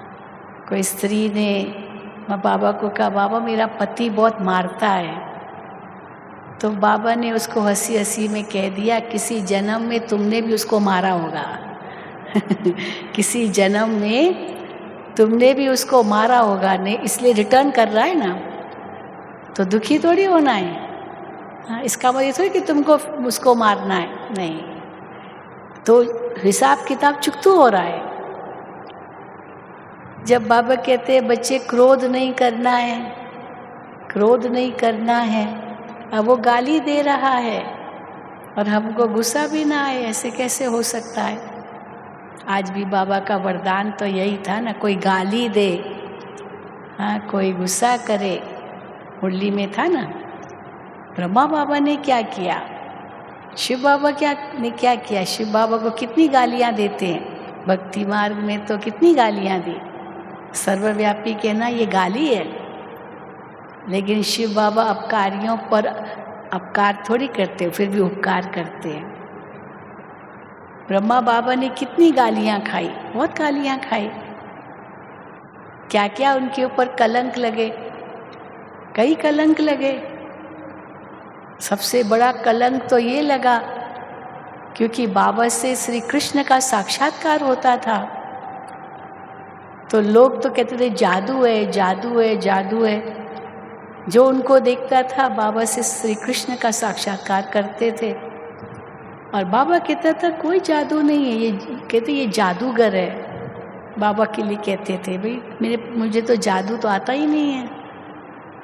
कोई स्त्री ने बाबा को कहा, बाबा मेरा पति बहुत मारता है। तो बाबा ने उसको हंसी हंसी में कह दिया, किसी जन्म में तुमने भी उसको मारा होगा किसी जन्म में तुमने भी उसको मारा होगा, नहीं इसलिए रिटर्न कर रहा है ना, तो दुखी थोड़ी होना है। हाँ, इसका मतलब थोड़ी कि तुमको उसको मारना है, नहीं, तो हिसाब किताब चुकतू हो रहा है। जब बाबा कहते हैं बच्चे क्रोध नहीं करना है, क्रोध नहीं करना है, अब वो गाली दे रहा है और हमको गुस्सा भी ना आए, ऐसे कैसे हो सकता है? आज भी बाबा का वरदान तो यही था ना, कोई गाली दे, हाँ कोई गुस्सा करे, मुरली में था ना। ब्रह्मा बाबा ने क्या किया, शिव बाबा ने क्या किया? शिव बाबा को कितनी गालियाँ देते हैं, भक्ति मार्ग में तो कितनी गालियाँ दी, सर्वव्यापी कहना ये गाली है। लेकिन शिव बाबा अपकारियों पर अपकार थोड़ी करते, फिर भी उपकार करते हैं। ब्रह्मा बाबा ने कितनी गालियाँ खाई, बहुत गालियाँ खाई, क्या क्या उनके ऊपर कलंक लगे, कई कलंक लगे। सबसे बड़ा कलंक तो ये लगा क्योंकि बाबा से श्री कृष्ण का साक्षात्कार होता था, तो लोग तो कहते थे जादू है जादू है जादू है। जो उनको देखता था बाबा से श्री कृष्ण का साक्षात्कार करते थे, और बाबा कहता था कोई जादू नहीं है, ये कहते ये जादूगर है। बाबा के लिए कहते थे भाई मुझे तो जादू तो आता ही नहीं है,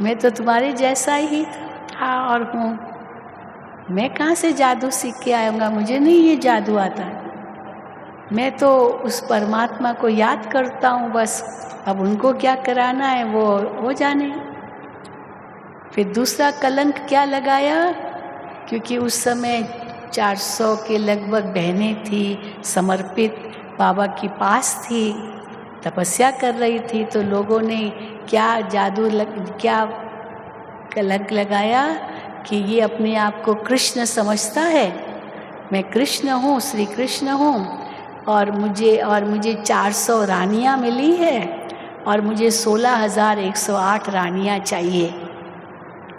मैं तो तुम्हारे जैसा ही था और हूँ, मैं कहाँ से जादू सीख के आऊँगा, मुझे नहीं ये जादू आता है, मैं तो उस परमात्मा को याद करता हूँ बस, अब उनको क्या कराना है वो जाने। फिर दूसरा कलंक क्या लगाया, क्योंकि उस समय 400 के लगभग बहनें थी, समर्पित बाबा के पास थी, तपस्या कर रही थी, तो लोगों ने क्या क्या कलंक लगाया कि ये अपने आप को कृष्ण समझता है, मैं कृष्ण हूँ, श्री कृष्ण हूँ, और मुझे 400 रानियाँ मिली है और मुझे 16,108 रानियाँ चाहिए।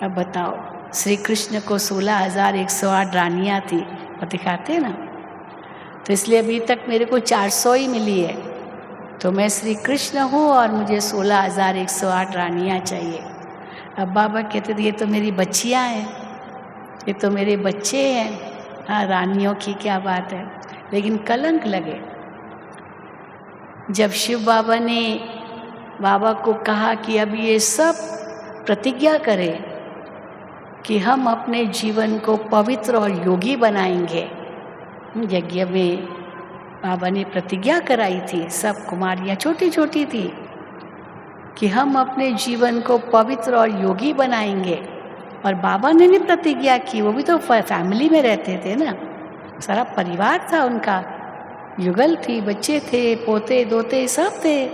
अब बताओ, श्री कृष्ण को 16,108 रानियाँ थी, वो दिखाते ना। तो इसलिए अभी तक मेरे को 400 ही मिली है। तो मैं श्री कृष्ण हूँ और मुझे 16,108 रानियाँ चाहिए। अब बाबा कहते थे ये तो मेरी बच्चियाँ हैं, ये तो मेरे बच्चे हैं। हाँ, रानियों की क्या बात है। लेकिन कलंक लगे जब शिव बाबा ने बाबा को कहा कि अब ये सब प्रतिज्ञा करें कि हम अपने जीवन को पवित्र और योगी बनाएंगे। यज्ञ में बाबा ने प्रतिज्ञा कराई थी, सब कुमारियाँ छोटी छोटी थी, कि हम अपने जीवन को पवित्र और योगी बनाएंगे। और बाबा ने भी प्रतिज्ञा की, वो भी तो फैमिली में रहते थे ना, सारा परिवार था उनका, युगल थी, बच्चे थे, पोते दोते सब थे,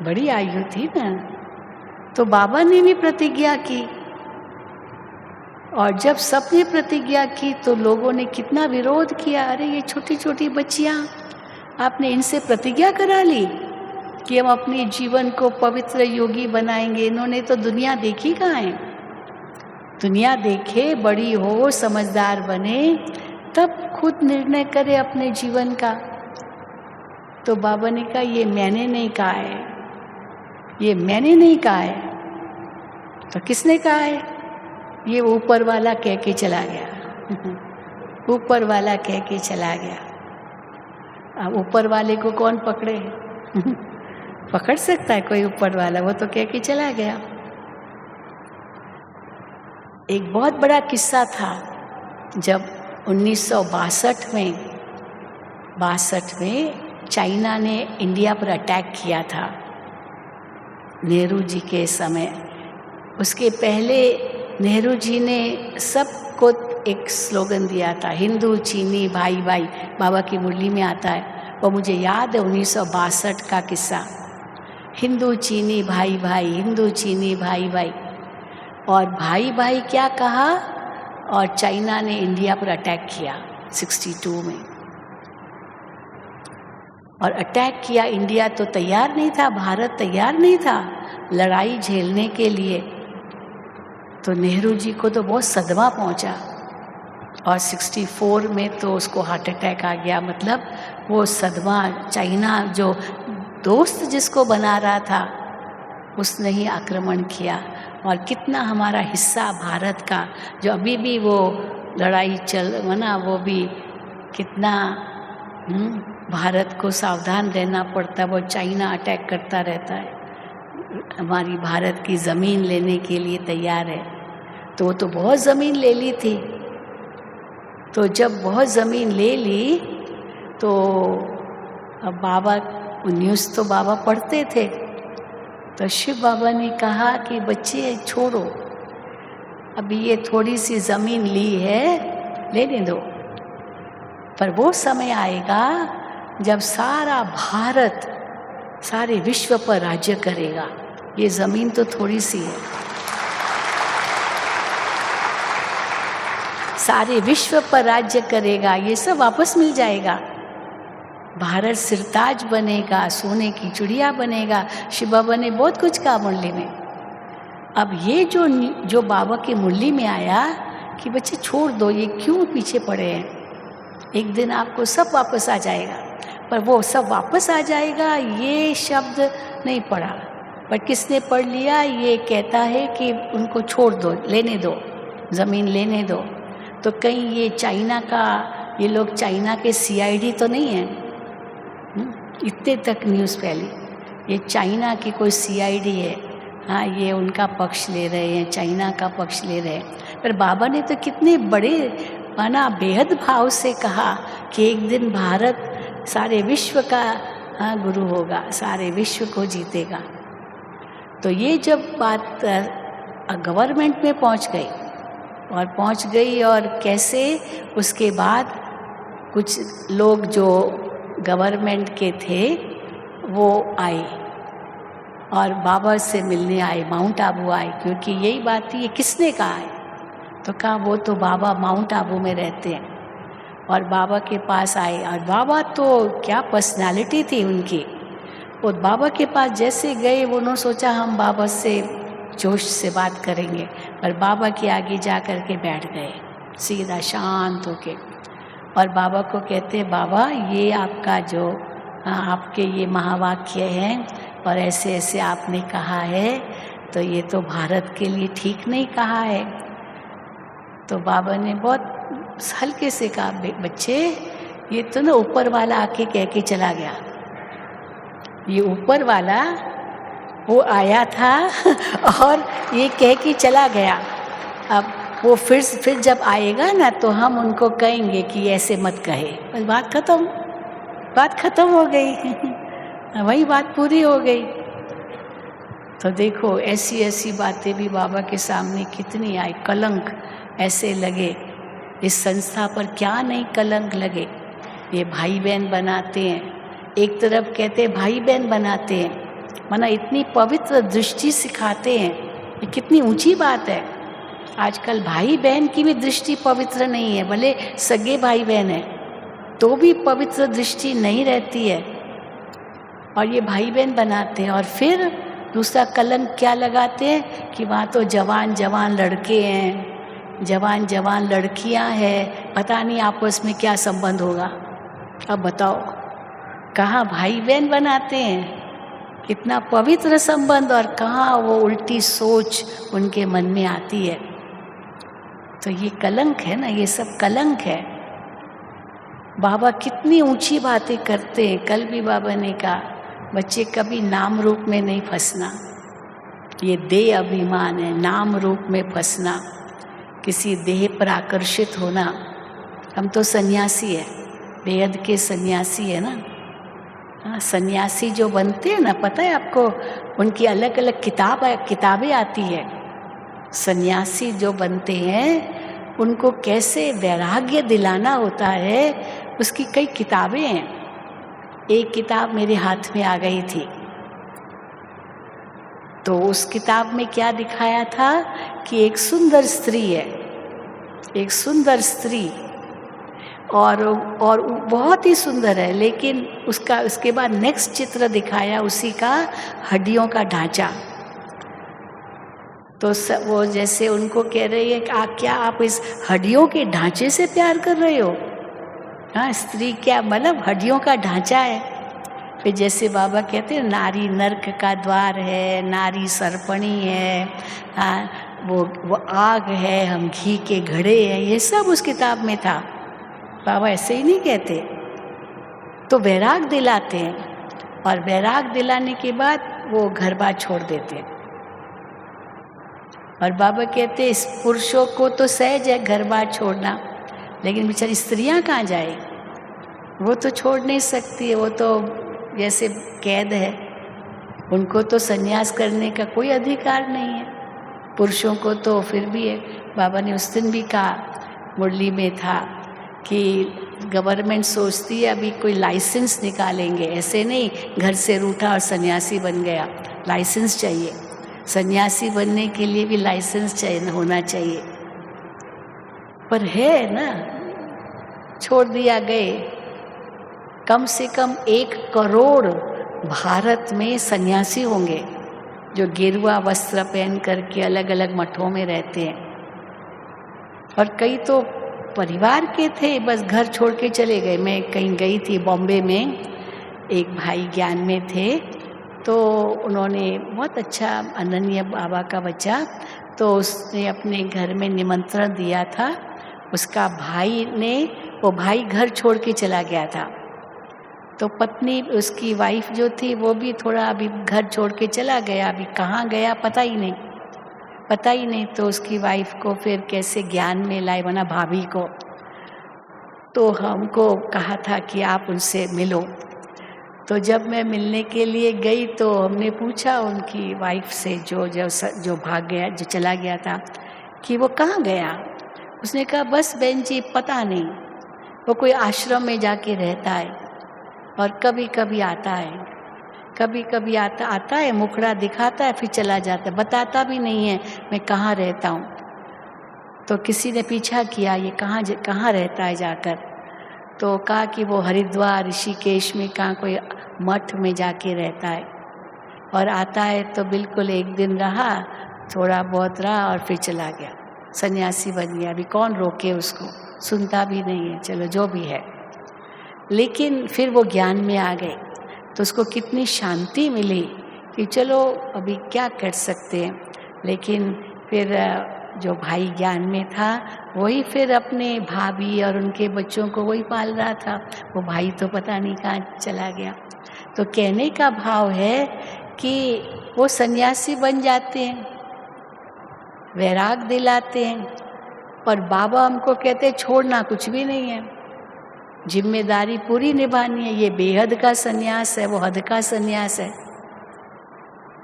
बड़ी आयु थी ना। तो बाबा ने भी प्रतिज्ञा की, और जब सबने प्रतिज्ञा की तो लोगों ने कितना विरोध किया। अरे ये छोटी छोटी बच्चियाँ, आपने इनसे प्रतिज्ञा करा ली कि हम अपने जीवन को पवित्र योगी बनाएंगे। इन्होंने तो दुनिया देखी कहाँ है। दुनिया देखे, बड़ी हो, समझदार बने, तब खुद निर्णय करे अपने जीवन का। तो बाबा ने कहा ये मैंने नहीं कहा है, ये मैंने नहीं कहा है। तो किसने कहा है? ये ऊपर वाला कह के चला गया। ऊपर वाला कह के चला गया। अब ऊपर वाले को कौन पकड़े? पकड़ सकता है कोई ऊपर वाला? वो तो कह के चला गया। एक बहुत बड़ा किस्सा था, जब 1962 में चाइना ने इंडिया पर अटैक किया था, नेहरू जी के समय। उसके पहले नेहरू जी ने सबको एक स्लोगन दिया था, हिंदू चीनी भाई भाई, बाबा की मुरली में आता है। वो मुझे याद है 1962 का किस्सा, हिंदू चीनी भाई भाई, हिंदू चीनी भाई भाई। और भाई भाई क्या कहा, और चाइना ने इंडिया पर अटैक किया 62 में। और अटैक किया, इंडिया तो तैयार नहीं था, भारत तैयार नहीं था लड़ाई झेलने के लिए। तो नेहरू जी को तो बहुत सदमा पहुंचा, और 64 में तो उसको हार्ट अटैक आ गया। मतलब वो सदमा, चाइना जो दोस्त जिसको बना रहा था उसने ही आक्रमण किया। और कितना हमारा हिस्सा भारत का, जो अभी भी वो लड़ाई चल ना, वो भी कितना भारत को सावधान रहना पड़ता। वो चाइना अटैक करता रहता है, हमारी भारत की ज़मीन लेने के लिए तैयार है। तो वो तो बहुत ज़मीन ले ली थी। तो जब बहुत ज़मीन ले ली तो अब बाबा न्यूज़ तो बाबा पढ़ते थे, तो शिव बाबा ने कहा कि बच्चे छोड़ो, अभी ये थोड़ी सी ज़मीन ली है, लेने दो, पर वो समय आएगा जब सारा भारत सारे विश्व पर राज्य करेगा। ये ज़मीन तो थोड़ी सी है, सारे विश्व पर राज्य करेगा, ये सब वापस मिल जाएगा। भारत सिरताज बनेगा, सोने की चिड़िया बनेगा। शिव बाबा ने बहुत कुछ कहा मुरली में। अब ये जो बाबा की मुरली में आया कि बच्चे छोड़ दो, ये क्यों पीछे पड़े हैं, एक दिन आपको सब वापस आ जाएगा। पर वो सब वापस आ जाएगा ये शब्द नहीं पढ़ा, पर किसने पढ़ लिया, ये कहता है कि उनको छोड़ दो, लेने दो, ज़मीन लेने दो। तो कहीं ये चाइना का, ये लोग चाइना के CID तो नहीं है? इतने तक न्यूज़ फैली, ये चाइना की कोई CID है। हाँ, ये उनका पक्ष ले रहे हैं, चाइना का पक्ष ले रहे हैं। पर बाबा ने तो कितने बड़े माना बेहद भाव से कहा कि एक दिन भारत सारे विश्व का गुरु होगा, सारे विश्व को जीतेगा। तो ये जब बात गवर्नमेंट में पहुंच गई और कैसे उसके बाद कुछ लोग जो गवर्नमेंट के थे वो आए और बाबा से मिलने आए, माउंट आबू आए, क्योंकि यही बात थी, ये किसने कहा है? तो कहा वो तो बाबा माउंट आबू में रहते हैं। और बाबा के पास आए। और बाबा तो क्या पर्सनालिटी थी उनकी। वो बाबा के पास जैसे गए, वो उन्होंने सोचा हम बाबा से जोश से बात करेंगे, पर बाबा के आगे जा कर के बैठ गए सीधा शांत होके। और बाबा को कहते, बाबा ये आपका जो आपके ये महावाक्य हैं और ऐसे ऐसे आपने कहा है, तो ये तो भारत के लिए ठीक नहीं कहा है। तो बाबा ने बहुत हल्के से कहा, बच्चे ये तो ना ऊपर वाला आके कह के चला गया। ये ऊपर वाला वो आया था और ये कह के चला गया। अब वो फिर जब आएगा ना तो हम उनको कहेंगे कि ऐसे मत कहे। बस बात खत्म हो गई वही बात पूरी हो गई। तो देखो ऐसी ऐसी बातें भी बाबा के सामने कितनी आई। कलंक ऐसे लगे इस संस्था पर, क्या नहीं कलंक लगे। ये भाई बहन बनाते हैं, एक तरफ कहते हैं भाई बहन बनाते हैं, माना इतनी पवित्र दृष्टि सिखाते हैं। ये कितनी ऊंची बात है। आजकल भाई बहन की भी दृष्टि पवित्र नहीं है, भले सगे भाई बहन है तो भी पवित्र दृष्टि नहीं रहती है। और ये भाई बहन बनाते हैं। और फिर दूसरा कलंक क्या लगाते हैं कि वहाँ तो जवान जवान लड़के हैं, जवान जवान लड़कियाँ हैं, पता नहीं आपस में क्या संबंध होगा। अब बताओ, कहाँ भाई बहन बनाते हैं, कितना पवित्र संबंध, और कहाँ वो उल्टी सोच उनके मन में आती है। तो ये कलंक है ना, ये सब कलंक है। बाबा कितनी ऊंची बातें करते हैं। कल भी बाबा ने कहा, बच्चे कभी नाम रूप में नहीं फंसना, ये देह अभिमान है। नाम रूप में फंसना, किसी देह पर आकर्षित होना। हम तो सन्यासी है, बेहद के सन्यासी है ना। हाँ, सन्यासी जो बनते हैं ना, पता है आपको, उनकी अलग अलग किताबें आती है। सन्यासी जो बनते हैं उनको कैसे वैराग्य दिलाना होता है, उसकी कई किताबें हैं। एक किताब मेरे हाथ में आ गई थी, तो उस किताब में क्या दिखाया था कि एक सुंदर स्त्री है, एक सुंदर स्त्री, और बहुत ही सुंदर है। लेकिन उसके बाद नेक्स्ट चित्र दिखाया उसी का, हड्डियों का ढांचा। तो वो जैसे उनको कह रही है कि क्या आप इस हड्डियों के ढांचे से प्यार कर रहे हो? हाँ, स्त्री क्या मतलब हड्डियों का ढांचा है। फिर जैसे बाबा कहते हैं, नारी नरक का द्वार है, नारी सर्पणी है, हाँ, वो आग है, हम घी के घड़े हैं, ये सब उस किताब में था। बाबा ऐसे ही नहीं कहते। तो वैराग दिलाते हैं, और वैराग दिलाने के बाद वो घर बार छोड़ देते हैं। और बाबा कहते हैं, इस पुरुषों को तो सहज है घर बार छोड़ना, लेकिन बेचारी स्त्रियां कहाँ जाए? वो तो छोड़ नहीं सकती है, वो तो जैसे कैद है, उनको तो संन्यास करने का कोई अधिकार नहीं है। पुरुषों को तो फिर भी है। बाबा ने उस दिन भी कहा, मुरली में था, कि गवर्नमेंट सोचती है अभी कोई लाइसेंस निकालेंगे, ऐसे नहीं घर से रूठा और सन्यासी बन गया। लाइसेंस चाहिए, सन्यासी बनने के लिए भी लाइसेंस चाहिए, होना चाहिए। पर है ना, छोड़ दिया गए। कम से कम 1 करोड़ भारत में सन्यासी होंगे जो गेरुआ वस्त्र पहन करके अलग अलग मठों में रहते हैं। और कई तो परिवार के थे, बस घर छोड़ के चले गए। मैं कहीं गई थी बॉम्बे में, एक भाई ज्ञान में थे, तो उन्होंने बहुत अच्छा, अनन्य बाबा का बच्चा, तो उसने अपने घर में निमंत्रण दिया था। उसका भाई ने, वो भाई घर छोड़ के चला गया था, तो पत्नी उसकी वाइफ जो थी वो भी थोड़ा अभी घर छोड़ के चला गया, अभी कहाँ गया पता ही नहीं। तो उसकी वाइफ को फिर कैसे ज्ञान में लाए, वरना भाभी को। तो हमको कहा था कि आप उनसे मिलो। तो जब मैं मिलने के लिए गई तो हमने पूछा उनकी वाइफ से, जो भाग गया, जो चला गया था, कि वो कहाँ गया। उसने कहा, बस बहन जी पता नहीं, वो कोई आश्रम में जाके रहता है और कभी कभी आता है, मुखड़ा दिखाता है, फिर चला जाता है, बताता भी नहीं है मैं कहाँ रहता हूँ। तो किसी ने पीछा किया, ये कहाँ रहता है जाकर, तो कहा कि वो हरिद्वार ऋषिकेश में कहाँ कोई मठ में जाके रहता है और आता है तो बिल्कुल एक दिन रहा, थोड़ा बहुत रहा और फिर चला गया, सन्यासी बन गया। अभी कौन रोके उसको, सुनता भी नहीं है, चलो जो भी है। लेकिन फिर वो ज्ञान में आ गए तो उसको कितनी शांति मिली कि चलो अभी क्या कर सकते हैं। लेकिन फिर जो भाई ज्ञान में था वही फिर अपने भाभी और उनके बच्चों को वही पाल रहा था, वो भाई तो पता नहीं कहाँ चला गया। तो कहने का भाव है कि वो सन्यासी बन जाते हैं, वैराग दिलाते हैं, और बाबा हमको कहते हैं छोड़ना कुछ भी नहीं है, जिम्मेदारी पूरी निभानी है। ये बेहद का सन्यास है, वो हद का सन्यास है।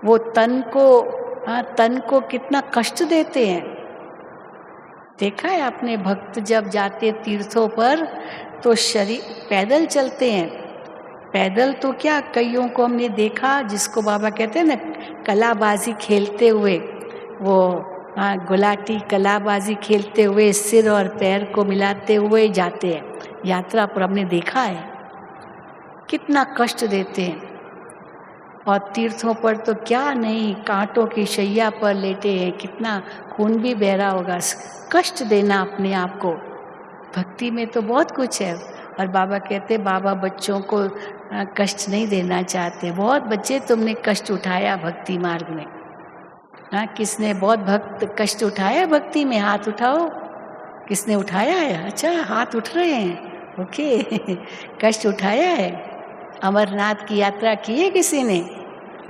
वो तन को कितना कष्ट देते हैं। देखा है आपने, भक्त जब जाते तीर्थों पर तो शरीर पैदल चलते हैं। पैदल तो क्या, कईयों को हमने देखा जिसको बाबा कहते हैं ना कलाबाजी खेलते हुए, वो गुलाटी कलाबाजी खेलते हुए सिर और पैर को मिलाते हुए जाते हैं यात्रा पर, हमने देखा है कितना कष्ट देते हैं। और तीर्थों पर तो क्या नहीं, कांटों की शैया पर लेटे हैं, कितना खून भी बह रहा होगा। कष्ट देना अपने आप को, भक्ति में तो बहुत कुछ है। और बाबा कहते, बाबा बच्चों को कष्ट नहीं देना चाहते। बहुत बच्चे तुमने कष्ट उठाया भक्ति मार्ग में। हाँ, किसने बहुत भक्त कष्ट उठाया भक्ति में? हाथ उठाओ, किसने उठाया है? अच्छा, हाथ उठ रहे हैं, ओके। कष्ट उठाया है। अमरनाथ की यात्रा की है किसी ने?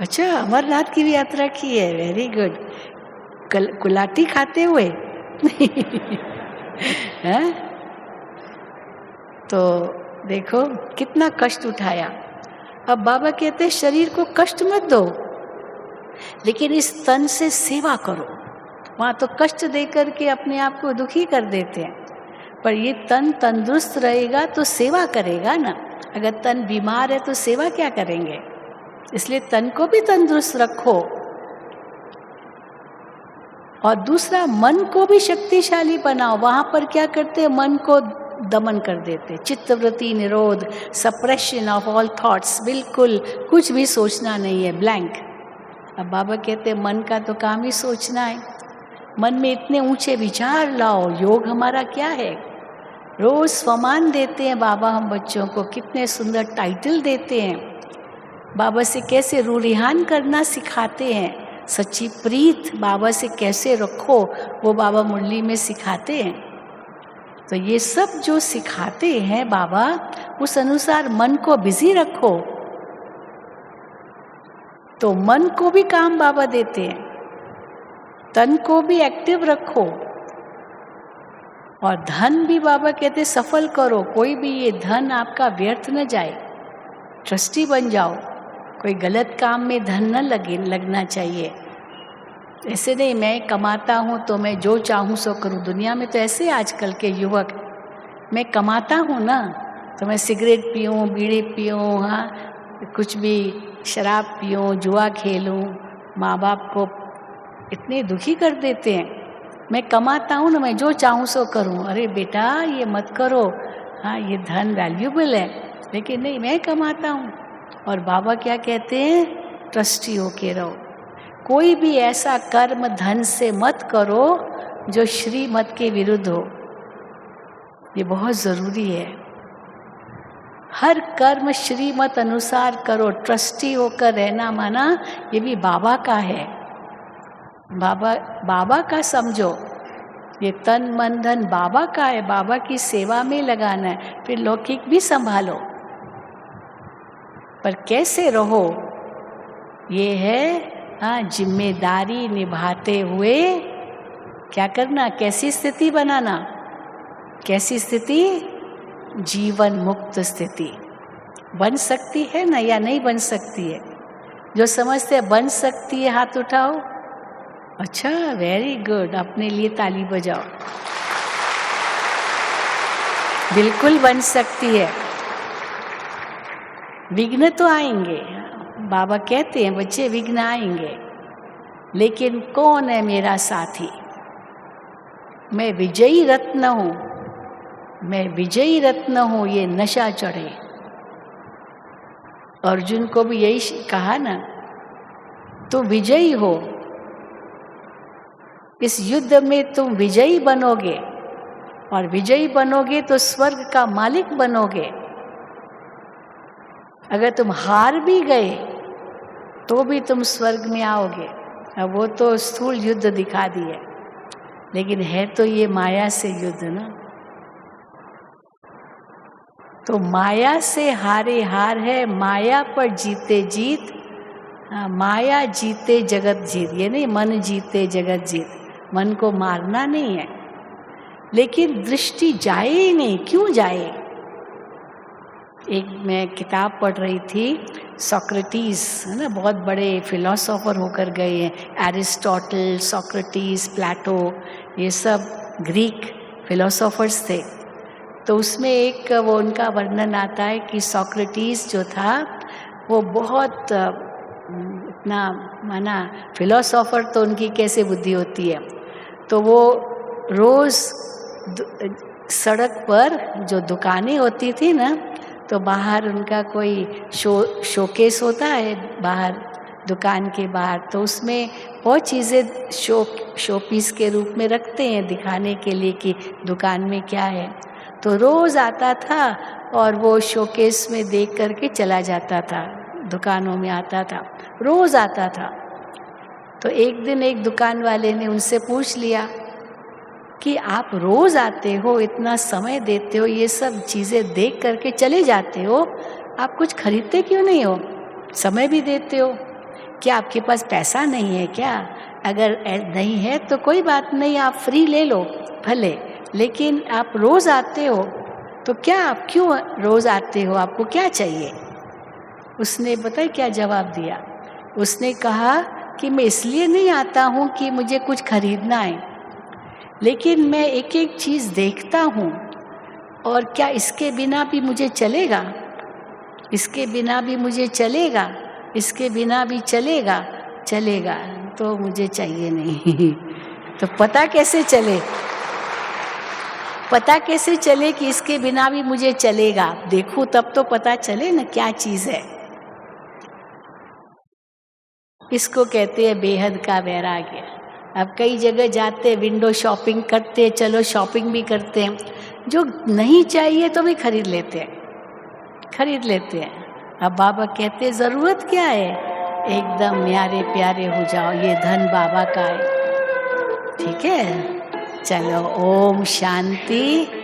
अच्छा, अमरनाथ की भी यात्रा की है, वेरी गुड। कुलाटी खाते हुए हाँ? तो देखो कितना कष्ट उठाया। अब बाबा कहते हैं शरीर को कष्ट मत दो, लेकिन इस तन से सेवा करो। वहाँ तो कष्ट दे करके अपने आप को दुखी कर देते हैं, पर ये तन तंदुरुस्त रहेगा तो सेवा करेगा ना। अगर तन बीमार है तो सेवा क्या करेंगे? इसलिए तन को भी तंदुरुस्त रखो। और दूसरा, मन को भी शक्तिशाली बनाओ। वहाँ पर क्या करते हैं, मन को दमन कर देते, चित्तवृत्ति निरोध, सप्रेशन ऑफ ऑल थॉट्स, बिल्कुल कुछ भी सोचना नहीं है, ब्लैंक। अब बाबा कहते हैं मन का तो काम ही सोचना है। मन में इतने ऊंचे विचार लाओ। योग हमारा क्या है? रोज स्वमान देते हैं बाबा हम बच्चों को, कितने सुंदर टाइटल देते हैं। बाबा से कैसे रूरिहान करना सिखाते हैं, सच्ची प्रीत बाबा से कैसे रखो वो बाबा मुरली में सिखाते हैं। तो ये सब जो सिखाते हैं बाबा, उस अनुसार मन को बिजी रखो। तो मन को भी काम बाबा देते हैं, तन को भी एक्टिव रखो, और धन भी बाबा कहते सफल करो। कोई भी ये धन आपका व्यर्थ न जाए, ट्रस्टी बन जाओ। कोई गलत काम में धन न लगना चाहिए। ऐसे नहीं मैं कमाता हूँ तो मैं जो चाहूँ सो करूँ। दुनिया में तो ऐसे आजकल के युवक, मैं कमाता हूँ ना तो मैं सिगरेट पीऊँ, बीड़ी पीऊँ, हाँ कुछ भी शराब पीऊँ, जुआ खेलूँ, माँ बाप को इतने दुखी कर देते हैं। मैं कमाता हूँ ना, मैं जो चाहूँ सो करूँ। अरे बेटा ये मत करो, हाँ ये धन वैल्यूबल है, लेकिन नहीं मैं कमाता हूँ। और बाबा क्या कहते हैं, ट्रस्टी होके रहो। कोई भी ऐसा कर्म धन से मत करो जो श्रीमत के विरुद्ध हो, ये बहुत ज़रूरी है। हर कर्म श्रीमत अनुसार करो। ट्रस्टी होकर रहना माना ये भी बाबा का है। बाबा का समझो, ये तन मन धन बाबा का है, बाबा की सेवा में लगाना है। फिर लौकिक भी संभालो, पर कैसे रहो ये है हाँ जिम्मेदारी निभाते हुए क्या करना, कैसी स्थिति बनाना। कैसी स्थिति? जीवन मुक्त स्थिति बन सकती है ना, या नहीं बन सकती है? जो समझते हैं बन सकती है हाथ उठाओ। अच्छा, वेरी गुड, अपने लिए ताली बजाओ। बिल्कुल बन सकती है। विघ्न तो आएंगे, बाबा कहते हैं बच्चे विघ्न आएंगे, लेकिन कौन है मेरा साथी? मैं विजयी रत्न हूँ, मैं विजयी रत्न हूं, ये नशा चढ़े। अर्जुन को भी यही कहा ना, तुम विजयी हो, इस युद्ध में तुम विजयी बनोगे, और विजयी बनोगे तो स्वर्ग का मालिक बनोगे। अगर तुम हार भी गए तो भी तुम स्वर्ग में आओगे। अब वो तो स्थूल युद्ध दिखा दिए, लेकिन है तो ये माया से युद्ध ना। तो माया से हारे हार है, माया पर जीते जीत। माया जीते जगत जीत, ये नहीं मन जीते जगत जीत। मन को मारना नहीं है, लेकिन दृष्टि जाए ही नहीं। क्यों जाए? एक मैं किताब पढ़ रही थी, सोक्रेटिस है ना, बहुत बड़े फिलोसोफर होकर गए हैं। एरिस्टोटल, सोक्रेटिस, प्लेटो, ये सब ग्रीक फिलोसोफर्स थे। तो उसमें एक वो उनका वर्णन आता है कि सोक्रेटिस जो था वो बहुत इतना माना फिलोसोफर, तो उनकी कैसे बुद्धि होती है। तो वो रोज़ सड़क पर जो दुकानें होती थी ना, तो बाहर उनका कोई शोकेस होता है बाहर, दुकान के बाहर, तो उसमें बहुत चीज़ें शो पीस के रूप में रखते हैं दिखाने के लिए कि दुकान में क्या है। तो रोज़ आता था और वो शोकेस में देख करके चला जाता था, दुकानों में आता था, रोज़ आता था। तो एक दिन एक दुकान वाले ने उनसे पूछ लिया कि आप रोज़ आते हो, इतना समय देते हो, ये सब चीज़ें देख करके चले जाते हो, आप कुछ खरीदते क्यों नहीं हो? समय भी देते हो, क्या आपके पास पैसा नहीं है क्या? अगर नहीं है तो कोई बात नहीं, आप फ्री ले लो भले, लेकिन आप रोज़ आते हो तो क्या, आप क्यों रोज़ आते हो, आपको क्या चाहिए? उसने पता है क्या जवाब दिया? उसने कहा कि मैं इसलिए नहीं आता हूँ कि मुझे कुछ खरीदना है, लेकिन मैं एक एक चीज़ देखता हूँ, और क्या इसके बिना भी मुझे चलेगा, इसके बिना भी मुझे चलेगा, इसके बिना भी चलेगा, चलेगा तो मुझे चाहिए नहीं। तो पता कैसे चले, पता कैसे चले कि इसके बिना भी मुझे चलेगा? देखूं तब तो पता चले ना क्या चीज़ है। इसको कहते हैं बेहद का वैराग्य। अब कई जगह जाते, विंडो शॉपिंग करते, चलो शॉपिंग भी करते हैं, जो नहीं चाहिए तो भी खरीद लेते हैं, खरीद लेते हैं। अब बाबा कहते हैं ज़रूरत क्या है, एकदम न्यारे प्यारे हो जाओ, ये धन बाबा का है। ठीक है, चलो, ओम शांति।